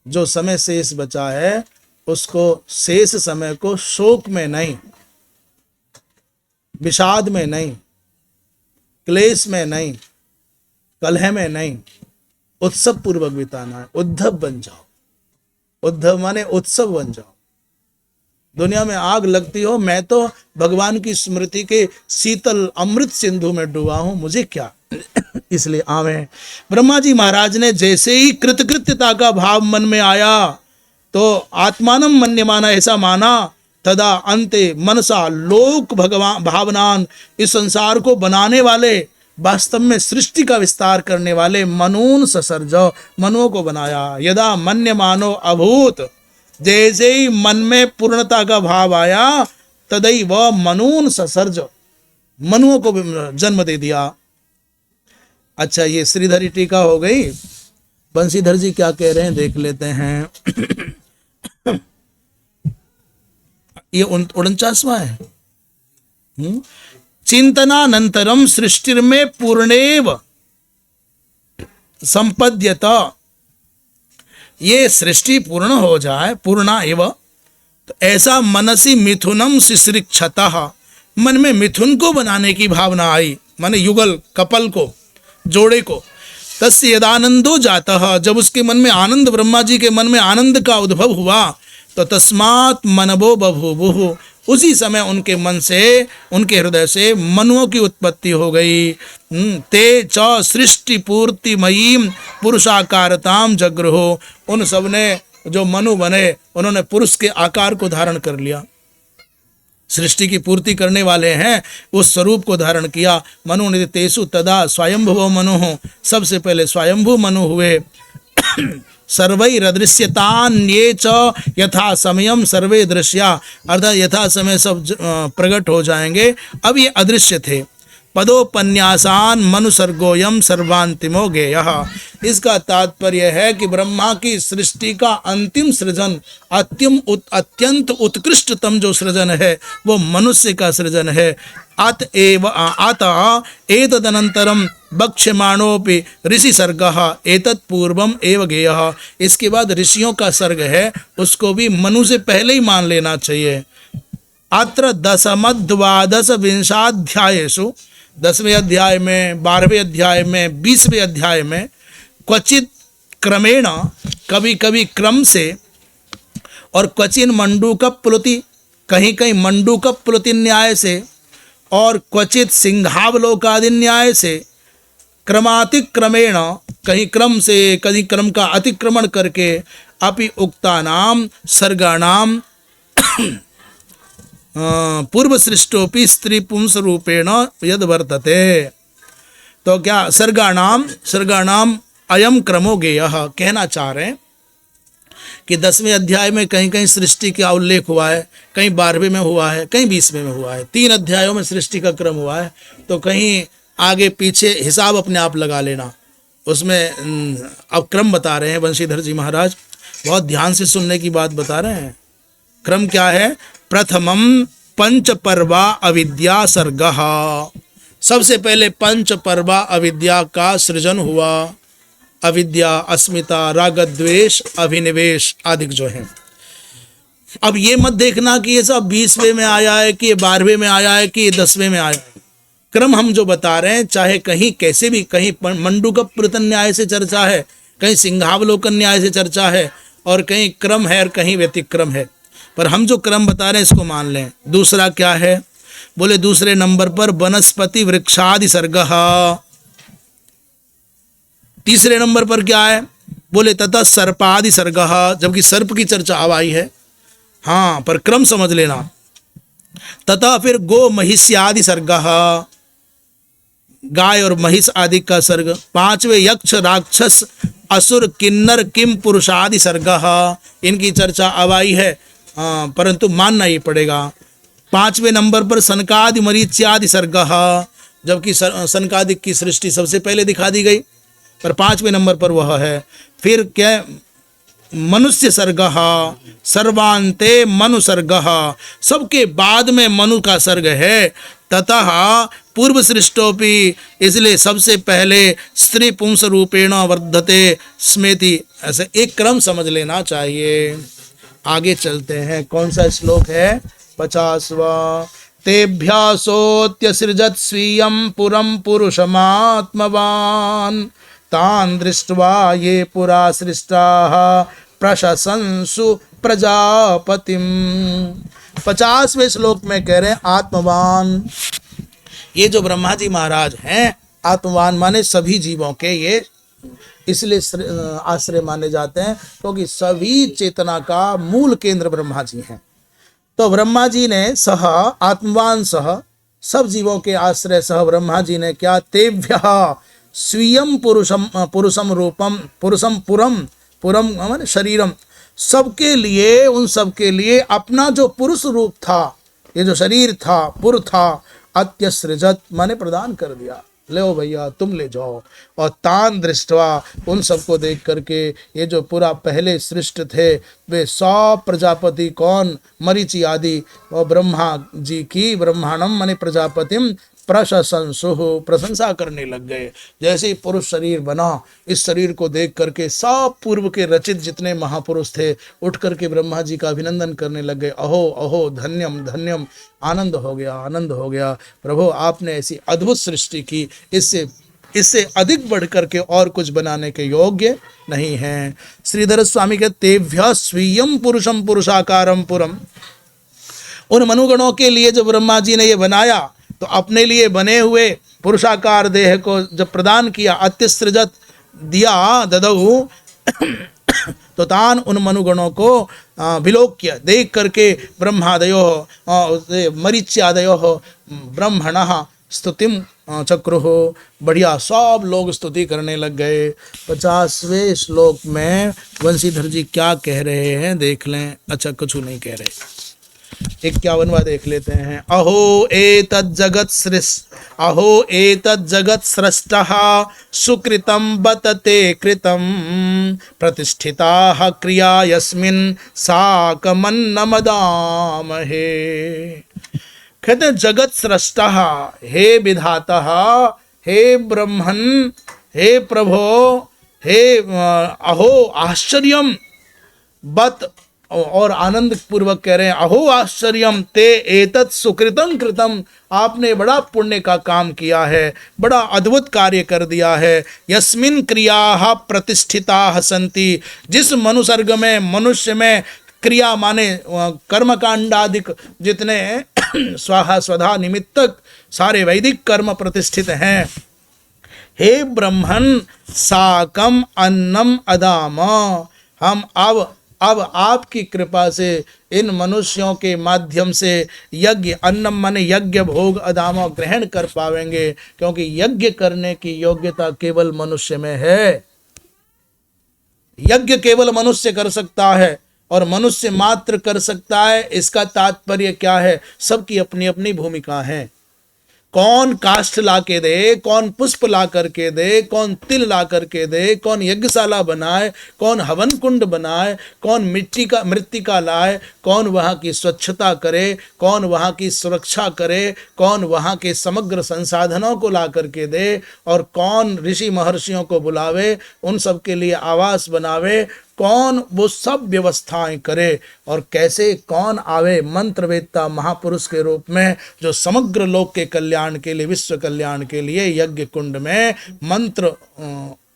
जो समय शेष बचा है उसको, शेष समय को शोक में नहीं, विषाद में नहीं, क्लेश में नहीं, कलह में नहीं, उत्सव पूर्वक बिताना है। उद्धव बन जाओ, उद्धव माने उत्सव बन जाओ। दुनिया में आग लगती हो, मैं तो भगवान की स्मृति के शीतल अमृत सिंधु में डूबा हूं, मुझे क्या। इसलिए आवे ब्रह्मा जी महाराज ने जैसे ही कृतकृत्यता का भाव मन में आया तो आत्मानम मन्यमाना, ऐसा माना, तदा अंते मनसा लोक भगवान भावनान, इस संसार को बनाने वाले, वास्तव में सृष्टि का विस्तार करने वाले मनून ससर्जो, मनुओं को बनाया। यदा मन्यमानो अभूत, जैसे ही मन में पूर्णता का भाव आया तदई वह मनून ससर्ज, मनुओं को जन्म दे दिया। अच्छा, ये श्रीधरी टीका हो गई। बंशीधर जी क्या कह रहे हैं देख लेते हैं। ये 49वां है। चिंतनानंतरम सृष्टिर्मे पूर्णेव संपद्यत ये सृष्टि पूर्ण हो जाए, पूर्णा एव, तो ऐसा मनसी मिथुनम शिश्रिक्षतः, मन में मिथुन को बनाने की भावना आई, माने युगल कपल को, जोड़े को। तस्य यदानंदो जातः, जब उसके मन में आनंद, ब्रह्मा जी के मन में आनंद का उद्भव हुआ, तो तस्मात् मनवो बभूवुः, उसी समय उनके मन से, उनके हृदय से मनुओं की उत्पत्ति हो गई। ते च सृष्टि पूर्ति मयीम पुरुषाकारताम जगृहो, उन सब ने जो मनु बने उन्होंने पुरुष के आकार को धारण कर लिया, सृष्टि की पूर्ति करने वाले हैं, उस स्वरूप को धारण किया। मनु नितेषु तदा स्वयंभुवो मनु, सबसे पहले स्वयंभू मनु हुए। सर्वैरदृश्यतान्ये च यथा समयम सर्वे दृश्या, अर्थात यथा समय सब प्रकट हो जाएंगे। अब ये अदृश्य थे। पदोपन्यासान मनुसर्गोयम सर्वांतिमो गेयः, इसका तात्पर्य है कि ब्रह्मा की सृष्टि का अंतिम सृजन, अत्यंत उत्कृष्टतम जो सृजन है वो मनुष्य का सृजन है। अतः एतदनन्तरं बक्ष्यमाणोऽपि ऋषि सर्गः एतत् पूर्वम एव गेयः, इसके बाद ऋषियों का सर्ग है, उसको भी मनु से पहले ही मान लेना चाहिए। अत्र दशमद्वादश विंशाध्यायेषु, 10वें अध्याय में, 12वें अध्याय में, 20वें अध्याय में क्वचित क्रमेण, कभी कभी क्रम से, और क्वचिन मंडूकप प्लुति, कहीं कहीं मंडूकप प्लुति न्याय से, और क्वचित सिंहावलोकादि न्याय से, क्रमातिक्रमेण, कहीं क्रम से कहीं क्रम का अतिक्रमण करके, अपि उक्तानाम सर्गाणाम पूर्व सृष्टोपि स्त्री पुंस रूपेण यद वर्तते। तो क्या सर्गाणाम अयम क्रमो गेयः, कहना चाह रहे हैं कि 10वें अध्याय में कहीं कहीं सृष्टि का उल्लेख हुआ है, कहीं 12वें में हुआ है, कहीं 20वें में हुआ है, 3 अध्यायों में सृष्टि का क्रम हुआ है। तो कहीं आगे पीछे हिसाब अपने आप लगा लेना, उसमें अब क्रम बता रहे हैं बंशीधर जी महाराज, बहुत ध्यान से सुनने की बात बता रहे हैं। क्रम क्या है? प्रथमम पंच पर्वा अविद्या सर्गः, सबसे पहले पंच पर्वा अविद्या का सृजन हुआ। अविद्या, अस्मिता, राग द्वेष, अभिनिवेश आदि जो है। अब ये मत देखना कि ये सब 20वें में आया है कि ये 12वें में आया है कि ये 10वें में आया है। क्रम हम जो बता रहे हैं, चाहे कहीं कैसे भी, कहीं मंडूकप प्लुति न्याय से चर्चा है, कहीं सिंहावलोकन न्याय से चर्चा है, और कहीं क्रम है और कहीं व्यतिक्रम है, पर हम जो क्रम बता रहे हैं इसको मान लें। दूसरा क्या है? बोले दूसरे नंबर पर वनस्पति वृक्षादि सर्गः। तीसरे नंबर पर क्या है? बोले तथा सर्पादि सर्गः, जबकि सर्प की चर्चा अब आई है, हाँ, पर क्रम समझ लेना। तथा फिर गो महिष्यादि सर्गः, गाय और महिष आदि का सर्ग। 5वें यक्ष राक्षस असुर किन्नर किम पुरुषादि सर्गः, इनकी चर्चा अब आई है, परंतु मानना ही पड़ेगा। 5वें नंबर पर सनकादि मरीच्यादि सर्गः, जबकि सनकादिक की सृष्टि सबसे पहले दिखा दी गई, पर 5वें नंबर पर वह है। फिर क्या? मनुष्य सर्गः, सर्वांते मनु सर्गः, सबके बाद में मनु का सर्ग है। ततः पूर्व सृष्टोपि, इसलिए सबसे पहले स्त्री पुंस रूपेण वर्धते स्मेति, ऐसे एक क्रम समझ लेना चाहिए। आगे चलते हैं। कौन सा श्लोक है? 50वां। तेभ्यासोऽत्यसृजत् स्वीयं पुरं पुरुषमात्मवान् तान् दृष्ट्वा ये पुरा सृष्टाः प्रशंसु प्रजापतिम। 50वें श्लोक में कह रहे हैं आत्मवान, ये जो ब्रह्मा जी महाराज हैं, आत्मवान माने सभी जीवों के ये इसलिए आश्रय माने जाते हैं क्योंकि सभी चेतना का मूल केंद्र ब्रह्मा जी हैं। तो ब्रह्मा जी ने सह आत्मवान सह सब जीवों के आश्रय सह ब्रह्मा जी ने क्या? तेभ्यः स्वीयं पुरुषम रूपम, पुरुषम पुरम माने शरीरम, सबके लिए, उन सबके लिए अपना जो पुरुष रूप था, ये जो शरीर था, पुर था, अत्यसृजत माने प्रदान कर दिया। ले भैया तुम ले जाओ। और तान दृष्टवा, उन सबको देख करके ये जो पूरा पहले सृष्ट थे वे 100 प्रजापति, कौन? मरीचि आदि, और ब्रह्मा जी की, ब्रह्मांडम माने प्रजापतिम, प्रशंसुः, प्रशंसा करने लग गए। जैसे ही पुरुष शरीर बना, इस शरीर को देख करके सब पूर्व के रचित जितने महापुरुष थे उठ करके ब्रह्मा जी का अभिनंदन करने लग गए। अहो अहो धन्यम धन्यम, आनंद हो गया, आनंद हो गया। प्रभु आपने ऐसी अद्भुत सृष्टि की, इससे अधिक बढ़ करके और कुछ बनाने के योग्य नहीं है। श्रीधर स्वामी के तेभ्य स्वीयम पुरुषम पुरुषाकारम पुरम, उन मनुगणों के लिए जब ब्रह्मा जी ने ये बनाया तो अपने लिए बने हुए पुरुषाकार देह को जब प्रदान किया, अत्यसृजत दिया ददऊ तो तान उन मनुगणों को विलोक्य देख करके ब्रह्मादयो मरीच्यादयो ब्रह्मणः स्तुतिम चक्रुः, बढ़िया सब लोग स्तुति करने लग गए। 50वें श्लोक में वंशीधर जी क्या कह रहे हैं देख लें। अच्छा, कुछ नहीं कह रहे। 51वां देख लेते हैं। अहो एतद् जगत् सृष्टः सुकृतं बत ते कृतं, प्रतिष्ठिताः क्रिया यस्मिन् साकमन्नमदामहे। कहते हैं जगत सृष्टा, हे विधाता, हे ब्रह्मन, हे प्रभो, हे अहो आश्चर्यम बत, और आनंद पूर्वक कह रहे हैं अहो आश्चर्यम ते एतत् सुकृतम कृतम, आपने बड़ा पुण्य का काम किया है, बड़ा अद्भुत कार्य कर दिया है। यस्मिन् क्रियाः प्रतिष्ठिताः सन्ति, जिस मनुसर्ग में, मनुष्य में क्रिया माने कर्मकांडादिक जितने स्वाहा स्वधा निमित्तक सारे वैदिक कर्म प्रतिष्ठित हैं। हे ब्रह्मन साकम अन्नम अदाम, हम अब आपकी कृपा से इन मनुष्यों के माध्यम से यज्ञ, अन्नम माने यज्ञ भोग, अदाम ग्रहण कर पावेंगे, क्योंकि यज्ञ करने की योग्यता केवल मनुष्य में है। यज्ञ केवल मनुष्य कर सकता है और मनुष्य मात्र कर सकता है। इसका तात्पर्य क्या है? सबकी अपनी अपनी भूमिका है। कौन काष्ठ ला के दे, कौन पुष्प ला करके दे, कौन तिल ला करके दे, कौन यज्ञशाला बनाए, कौन हवन कुंड बनाए, कौन मृत्तिका लाए, कौन वहाँ की स्वच्छता करे, कौन वहाँ की सुरक्षा करे, कौन वहाँ के समग्र संसाधनों को ला करके दे, और कौन ऋषि महर्षियों को बुलावे, उन सब के लिए आवास बनावे, कौन वो सब व्यवस्थाएं करे, और कैसे कौन आवे मंत्रवेत्ता महापुरुष के रूप में जो समग्र लोक के कल्याण के लिए, विश्व कल्याण के लिए यज्ञ कुंड में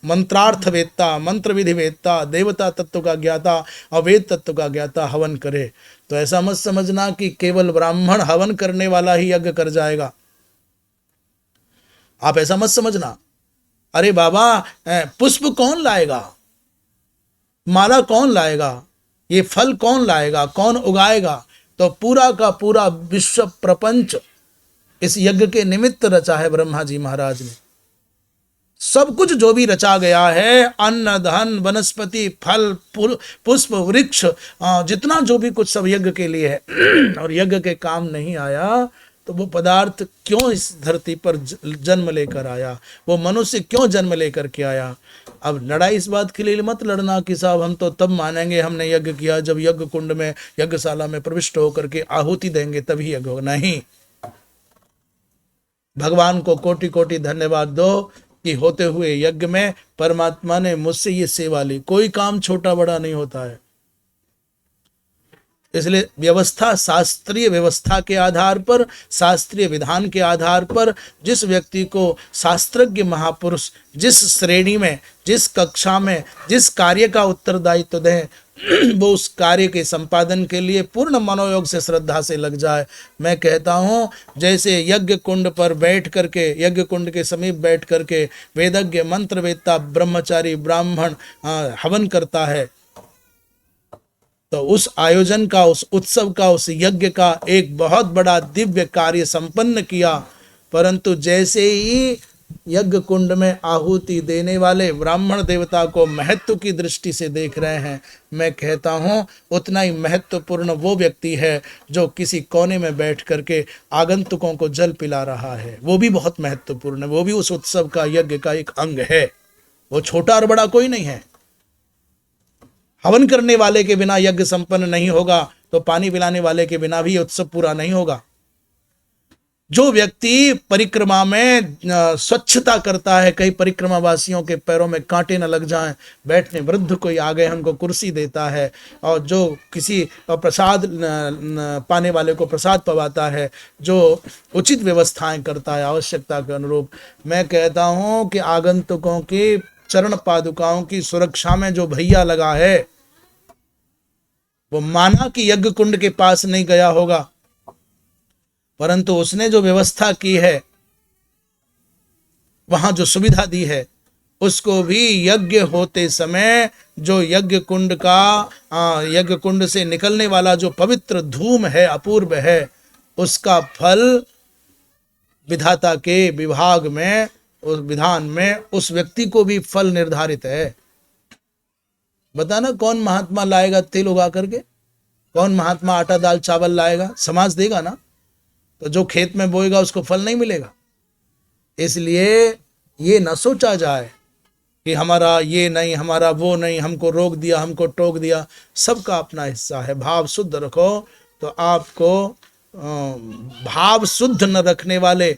मंत्रार्थवेत्ता, मंत्र विधिवेत्ता, देवता तत्व का ज्ञाता, अवेद तत्व का ज्ञाता हवन करे। तो ऐसा मत समझना कि केवल ब्राह्मण हवन करने वाला ही यज्ञ कर जाएगा। आप ऐसा मत समझना। अरे बाबा, पुष्प कौन लाएगा, माला कौन लाएगा, ये फल कौन लाएगा, कौन उगाएगा? तो पूरा का पूरा विश्व प्रपंच इस यज्ञ के निमित्त रचा है ब्रह्मा जी महाराज ने। सब कुछ जो भी रचा गया है, अन्न धन वनस्पति फल पुष्प वृक्ष, जितना जो भी कुछ सब यज्ञ के लिए है। और यज्ञ के काम नहीं आया तो वो पदार्थ क्यों इस धरती पर जन्म लेकर आया, वो मनुष्य क्यों जन्म लेकर के आया? अब लड़ाई इस बात के लिए मत लड़ना कि साहब हम तो तब मानेंगे हमने यज्ञ किया जब यज्ञ कुंड में, यज्ञशाला में प्रविष्ट होकर के आहुति देंगे तभी यज्ञ होगा। नहीं, भगवान को कोटि कोटि धन्यवाद दो कि होते हुए यज्ञ में परमात्मा ने मुझसे ये सेवा ली। कोई काम छोटा बड़ा नहीं होता है। इसलिए व्यवस्था, शास्त्रीय व्यवस्था के आधार पर, शास्त्रीय विधान के आधार पर जिस व्यक्ति को शास्त्रज्ञ महापुरुष जिस श्रेणी में, जिस कक्षा में, जिस कार्य का उत्तरदायित्व दें, वो उस कार्य के संपादन के लिए पूर्ण मनोयोग से, श्रद्धा से लग जाए। मैं कहता हूँ जैसे यज्ञ कुंड पर बैठ करके, यज्ञ कुंड के समीप बैठ करके वेदज्ञ मंत्रवेत्ता ब्रह्मचारी ब्राह्मण हवन करता है, तो उस आयोजन का, उस उत्सव का, उस यज्ञ का एक बहुत बड़ा दिव्य कार्य संपन्न किया। परंतु जैसे ही यज्ञ कुंड में आहुति देने वाले ब्राह्मण देवता को महत्व की दृष्टि से देख रहे हैं, मैं कहता हूँ उतना ही महत्वपूर्ण वो व्यक्ति है जो किसी कोने में बैठ करके आगंतुकों को जल पिला रहा है। वो भी बहुत महत्वपूर्ण है, वो भी उस उत्सव का, यज्ञ का एक अंग है। वो छोटा और बड़ा कोई नहीं है। हवन करने वाले के बिना यज्ञ संपन्न नहीं होगा, तो पानी पिलाने वाले के बिना भी उत्सव पूरा नहीं होगा। जो व्यक्ति परिक्रमा में स्वच्छता करता है, कई परिक्रमा वासियों के पैरों में कांटे न लग जाएं, बैठने वृद्ध कोई आ गए हमको कुर्सी देता है, और जो किसी प्रसाद पाने वाले को प्रसाद पवाता है, जो उचित व्यवस्थाएं करता है आवश्यकता के अनुरूप, मैं कहता हूं कि आगंतुकों की चरण पादुकाओं की सुरक्षा में जो भैया लगा है वो माना कि यज्ञ कुंड के पास नहीं गया होगा, परंतु उसने जो व्यवस्था की है, वहां जो सुविधा दी है, उसको भी यज्ञ होते समय जो यज्ञ कुंड से निकलने वाला जो पवित्र धूम है, अपूर्व है, उसका फल विधाता के विभाग में, उस विधान में उस व्यक्ति को भी फल निर्धारित है। बताना कौन महात्मा लाएगा तेल उगा करके, कौन महात्मा आटा दाल चावल लाएगा, समाज देगा ना, तो जो खेत में बोएगा उसको फल नहीं मिलेगा। इसलिए ये न सोचा जाए कि हमारा ये नहीं, हमारा वो नहीं, हमको रोक दिया, हमको टोक दिया, सबका अपना हिस्सा है। भाव शुद्ध रखो तो आपको भाव शुद्ध न रखने वाले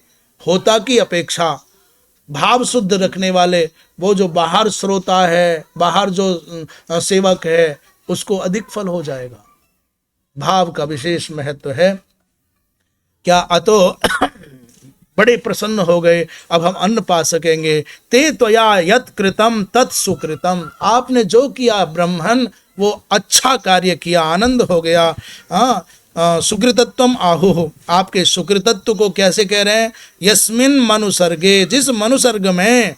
होता की अपेक्षा भाव शुद्ध रखने वाले, वो जो बाहर श्रोता है, बाहर जो सेवक है, उसको अधिक फल हो जाएगा। भाव का विशेष महत्व है। क्या अतो बड़े प्रसन्न हो गए, अब हम अन्न पा सकेंगे। ते त्वया यत् कृतम तत् सुकृतम, आपने जो किया ब्रह्मन वो अच्छा कार्य किया, आनंद हो गया। सुकृतत्वम आहुः, आपके सुकृतत्व को कैसे कह रहे हैं? यस्मिन् मनुसर्गे, जिस मनुसर्ग में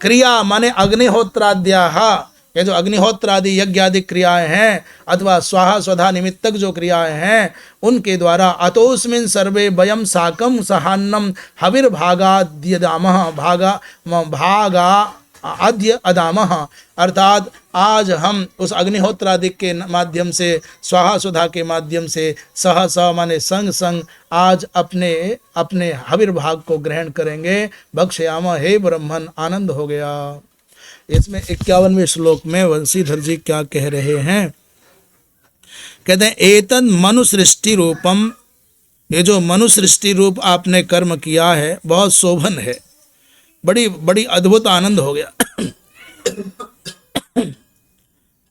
क्रिया माने अग्निहोत्राद्याः, ये जो अग्निहोत्र आदि यज्ञ आदि क्रियाएं हैं, अथवा स्वाहा स्वधा निमित्तक जो क्रियाएं हैं, उनके द्वारा अतोस्मिन् सर्वे वयम साकम सहान्नम हविर्भागाद्यदामः, भागा आद्य अदामः, अर्थात आज हम उस अग्निहोत्र आदि के माध्यम से, स्वाहा सुधा के माध्यम से, सह सह माने संग संग आज अपने अपने हविर्भाग को ग्रहण करेंगे। भक्ष्याम, हे ब्रह्मन, आनंद हो गया। इसमें 51वें श्लोक में वंशीधर जी क्या कह रहे हैं? कहते हैं एतन मनु सृष्टि रूपम, ये जो मनु सृष्टि रूप आपने कर्म किया है बहुत शोभन है, बड़ी बड़ी अद्भुत आनंद हो गया।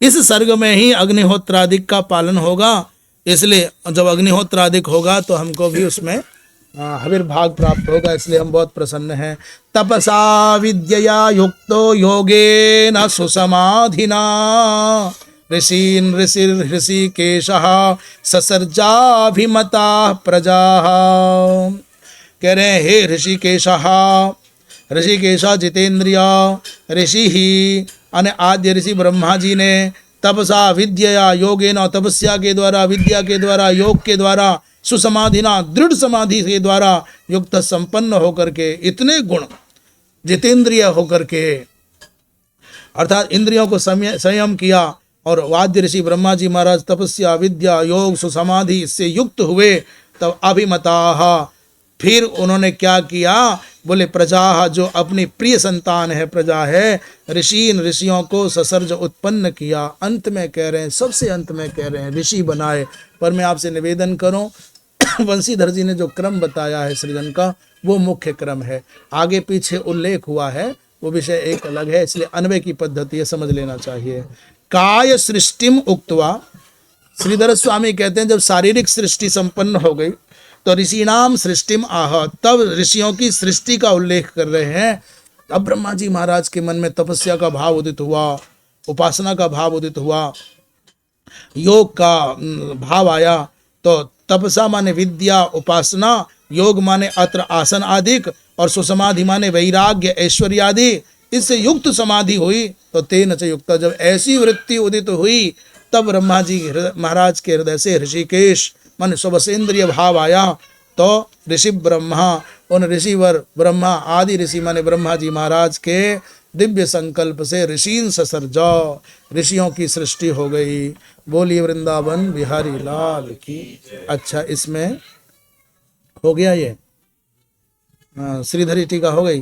इस सर्ग में ही अग्निहोत्रादिक का पालन होगा, इसलिए जब अग्निहोत्रादिक होगा तो हमको भी उसमें हविर्भाग प्राप्त होगा, इसलिए हम बहुत प्रसन्न हैं। तपसा विद्यया युक्तो योगेन सुसमाधिना ऋषीन् ऋषिकेशः ससर्जाभिमता प्रजा। कह रहे हैं हे ऋषिकेशः, ऋषिकेशा जितेंद्रिय ऋषि ही अने आद्य ऋषि ब्रह्मा जी ने तपसा विद्या योगेन, तपस्या के द्वारा, विद्या के द्वारा, योग के द्वारा, सुसमाधिना दृढ़ समाधि के द्वारा युक्त संपन्न होकर के, इतने गुण जितेंद्रिय होकर के, अर्थात इंद्रियों को संयम किया, और वाद्य ऋषि ब्रह्मा जी महाराज तपस्या विद्या योग सुसमाधि से युक्त हुए। तब अभिमताः, फिर उन्होंने क्या किया? बोले प्रजा, जो अपनी प्रिय संतान है, प्रजा है, ऋषि, ऋषियों को ससर्ज उत्पन्न किया। अंत में कह रहे हैं, सबसे अंत में कह रहे हैं ऋषि बनाए। पर मैं आपसे निवेदन करूं, वंशीधर जी ने जो क्रम बताया है सृजन का, वो मुख्य क्रम है। आगे पीछे उल्लेख हुआ है वो विषय एक अलग है, इसलिए अन्वय की पद्धति है, समझ लेना चाहिए। काय सृष्टिम उक्त्वा, श्रीधर स्वामी कहते हैं जब शारीरिक सृष्टि संपन्न हो गई तो ऋषिनाम सृष्टिम आह, तब ऋषियों की सृष्टि का उल्लेख कर रहे हैं। अब ब्रह्मा जी महाराज के मन में तपस्या का भाव उदित हुआ, उपासना का भाव उदित हुआ, योग का भाव आया। तो तपसा माने विद्या उपासना, योग माने अत्र आसन आदिक, और सुसमाधि माने वैराग्य ऐश्वर्य आदि, इससे युक्त समाधि हुई। तो तेन च युक्त, जब ऐसी वृत्ति उदित हुई तब ब्रह्मा जी महाराज के हृदय से ऋषिकेश मन स्वसेंद्रिय भाव आया। तो ऋषि ब्रह्मा, उन ऋषिवर ब्रह्मा आदि ऋषि माने ब्रह्मा जी महाराज के दिव्य संकल्प से ऋषीन ससर्जा, ऋषियों की सृष्टि हो गई। बोलिए वृंदावन बिहारी लाल की। अच्छा, इसमें हो गया ये श्रीधरी टीका हो गई।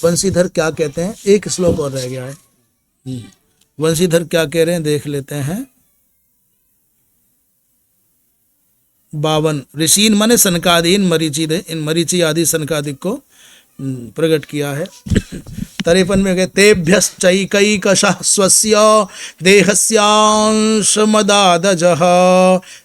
वंशीधर क्या कहते हैं? एक श्लोक और रह गया है। वंशीधर क्या कह रहे हैं देख लेते हैं। 52 ऋषीन माने सनकादीन मरीचि दे, इन मरीचि आदि सनकादिक को प्रकट किया है। 53 में गए तेभ्यश्चैकैकशः स्वस्य देहस्यांशमदादजः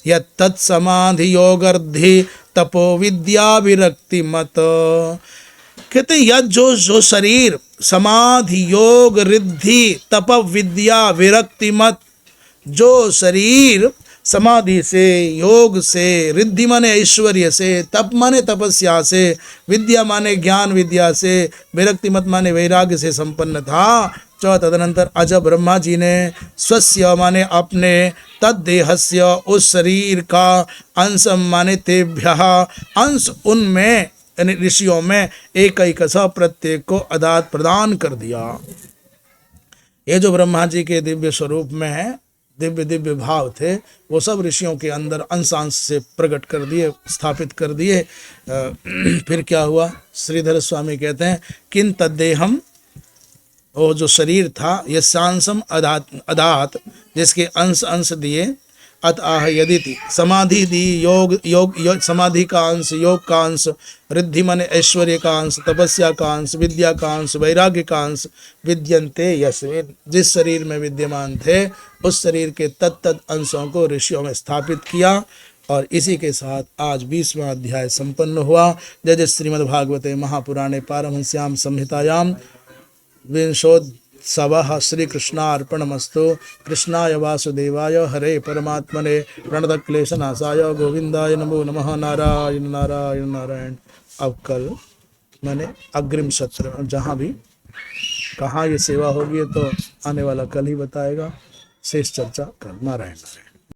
यत्तत्समाधियोगर्धि तपो विद्या विरक्ति मत। कहते यह जो शरीर समाधि योग रिद्धि तप विद्या विरक्ति मत, जो शरीर समाधि से, योग से, रिद्धि माने ऐश्वर्य से, तप माने तपस्या से, विद्या माने ज्ञान विद्या से, विरक्ति मत माने वैराग्य से संपन्न था। तदनंतर अज ब्रह्मा जी ने स्वस्य माने अपने, तद्देहस्य उस शरीर का, अंश माने तेभ्यः अंश उनमें यानी ऋषियों में, एक प्रत्येक को अदात प्रदान कर दिया। ये जो ब्रह्मा जी के दिव्य स्वरूप में है, दिव्य दिव्य भाव थे, वो सब ऋषियों के अंदर अंशांश से प्रकट कर दिए, स्थापित कर दिए। फिर क्या हुआ? श्रीधर स्वामी कहते हैं किन तद्देहम, वो जो शरीर था, यस्यांशम अदात जिसके अंश अंश दिए, अतः यदि समाधि दी, योग समाधि का अंश, योग का अंश, रिद्धि माने ऐश्वर्य का अंश, तपस्या का अंश, विद्या का अंश, वैराग्य का अंश, विद्यन्ते यस्मिन्, जिस शरीर में विद्यमान थे उस शरीर के तत्त अंशों को ऋषियों में स्थापित किया। और इसी के साथ आज 20वां अध्याय संपन्न हुआ। जय जय श्रीमद्भागवते महापुराणे पारमहंस्याम संहितायाम विंशोत्सवः श्रीकृष्णार्पणमस्तु। कृष्णाय वासुदेवाय हरे परमात्मने प्रणतक्लेशनाशाय गोविंदाय नमो नमः। नारायण नारायण नारायण। अब कल मैंने अग्रिम सत्र जहाँ भी कहाँ ये सेवा होगी तो आने वाला कल ही बताएगा। शेष चर्चा कल। नारायण नारायण।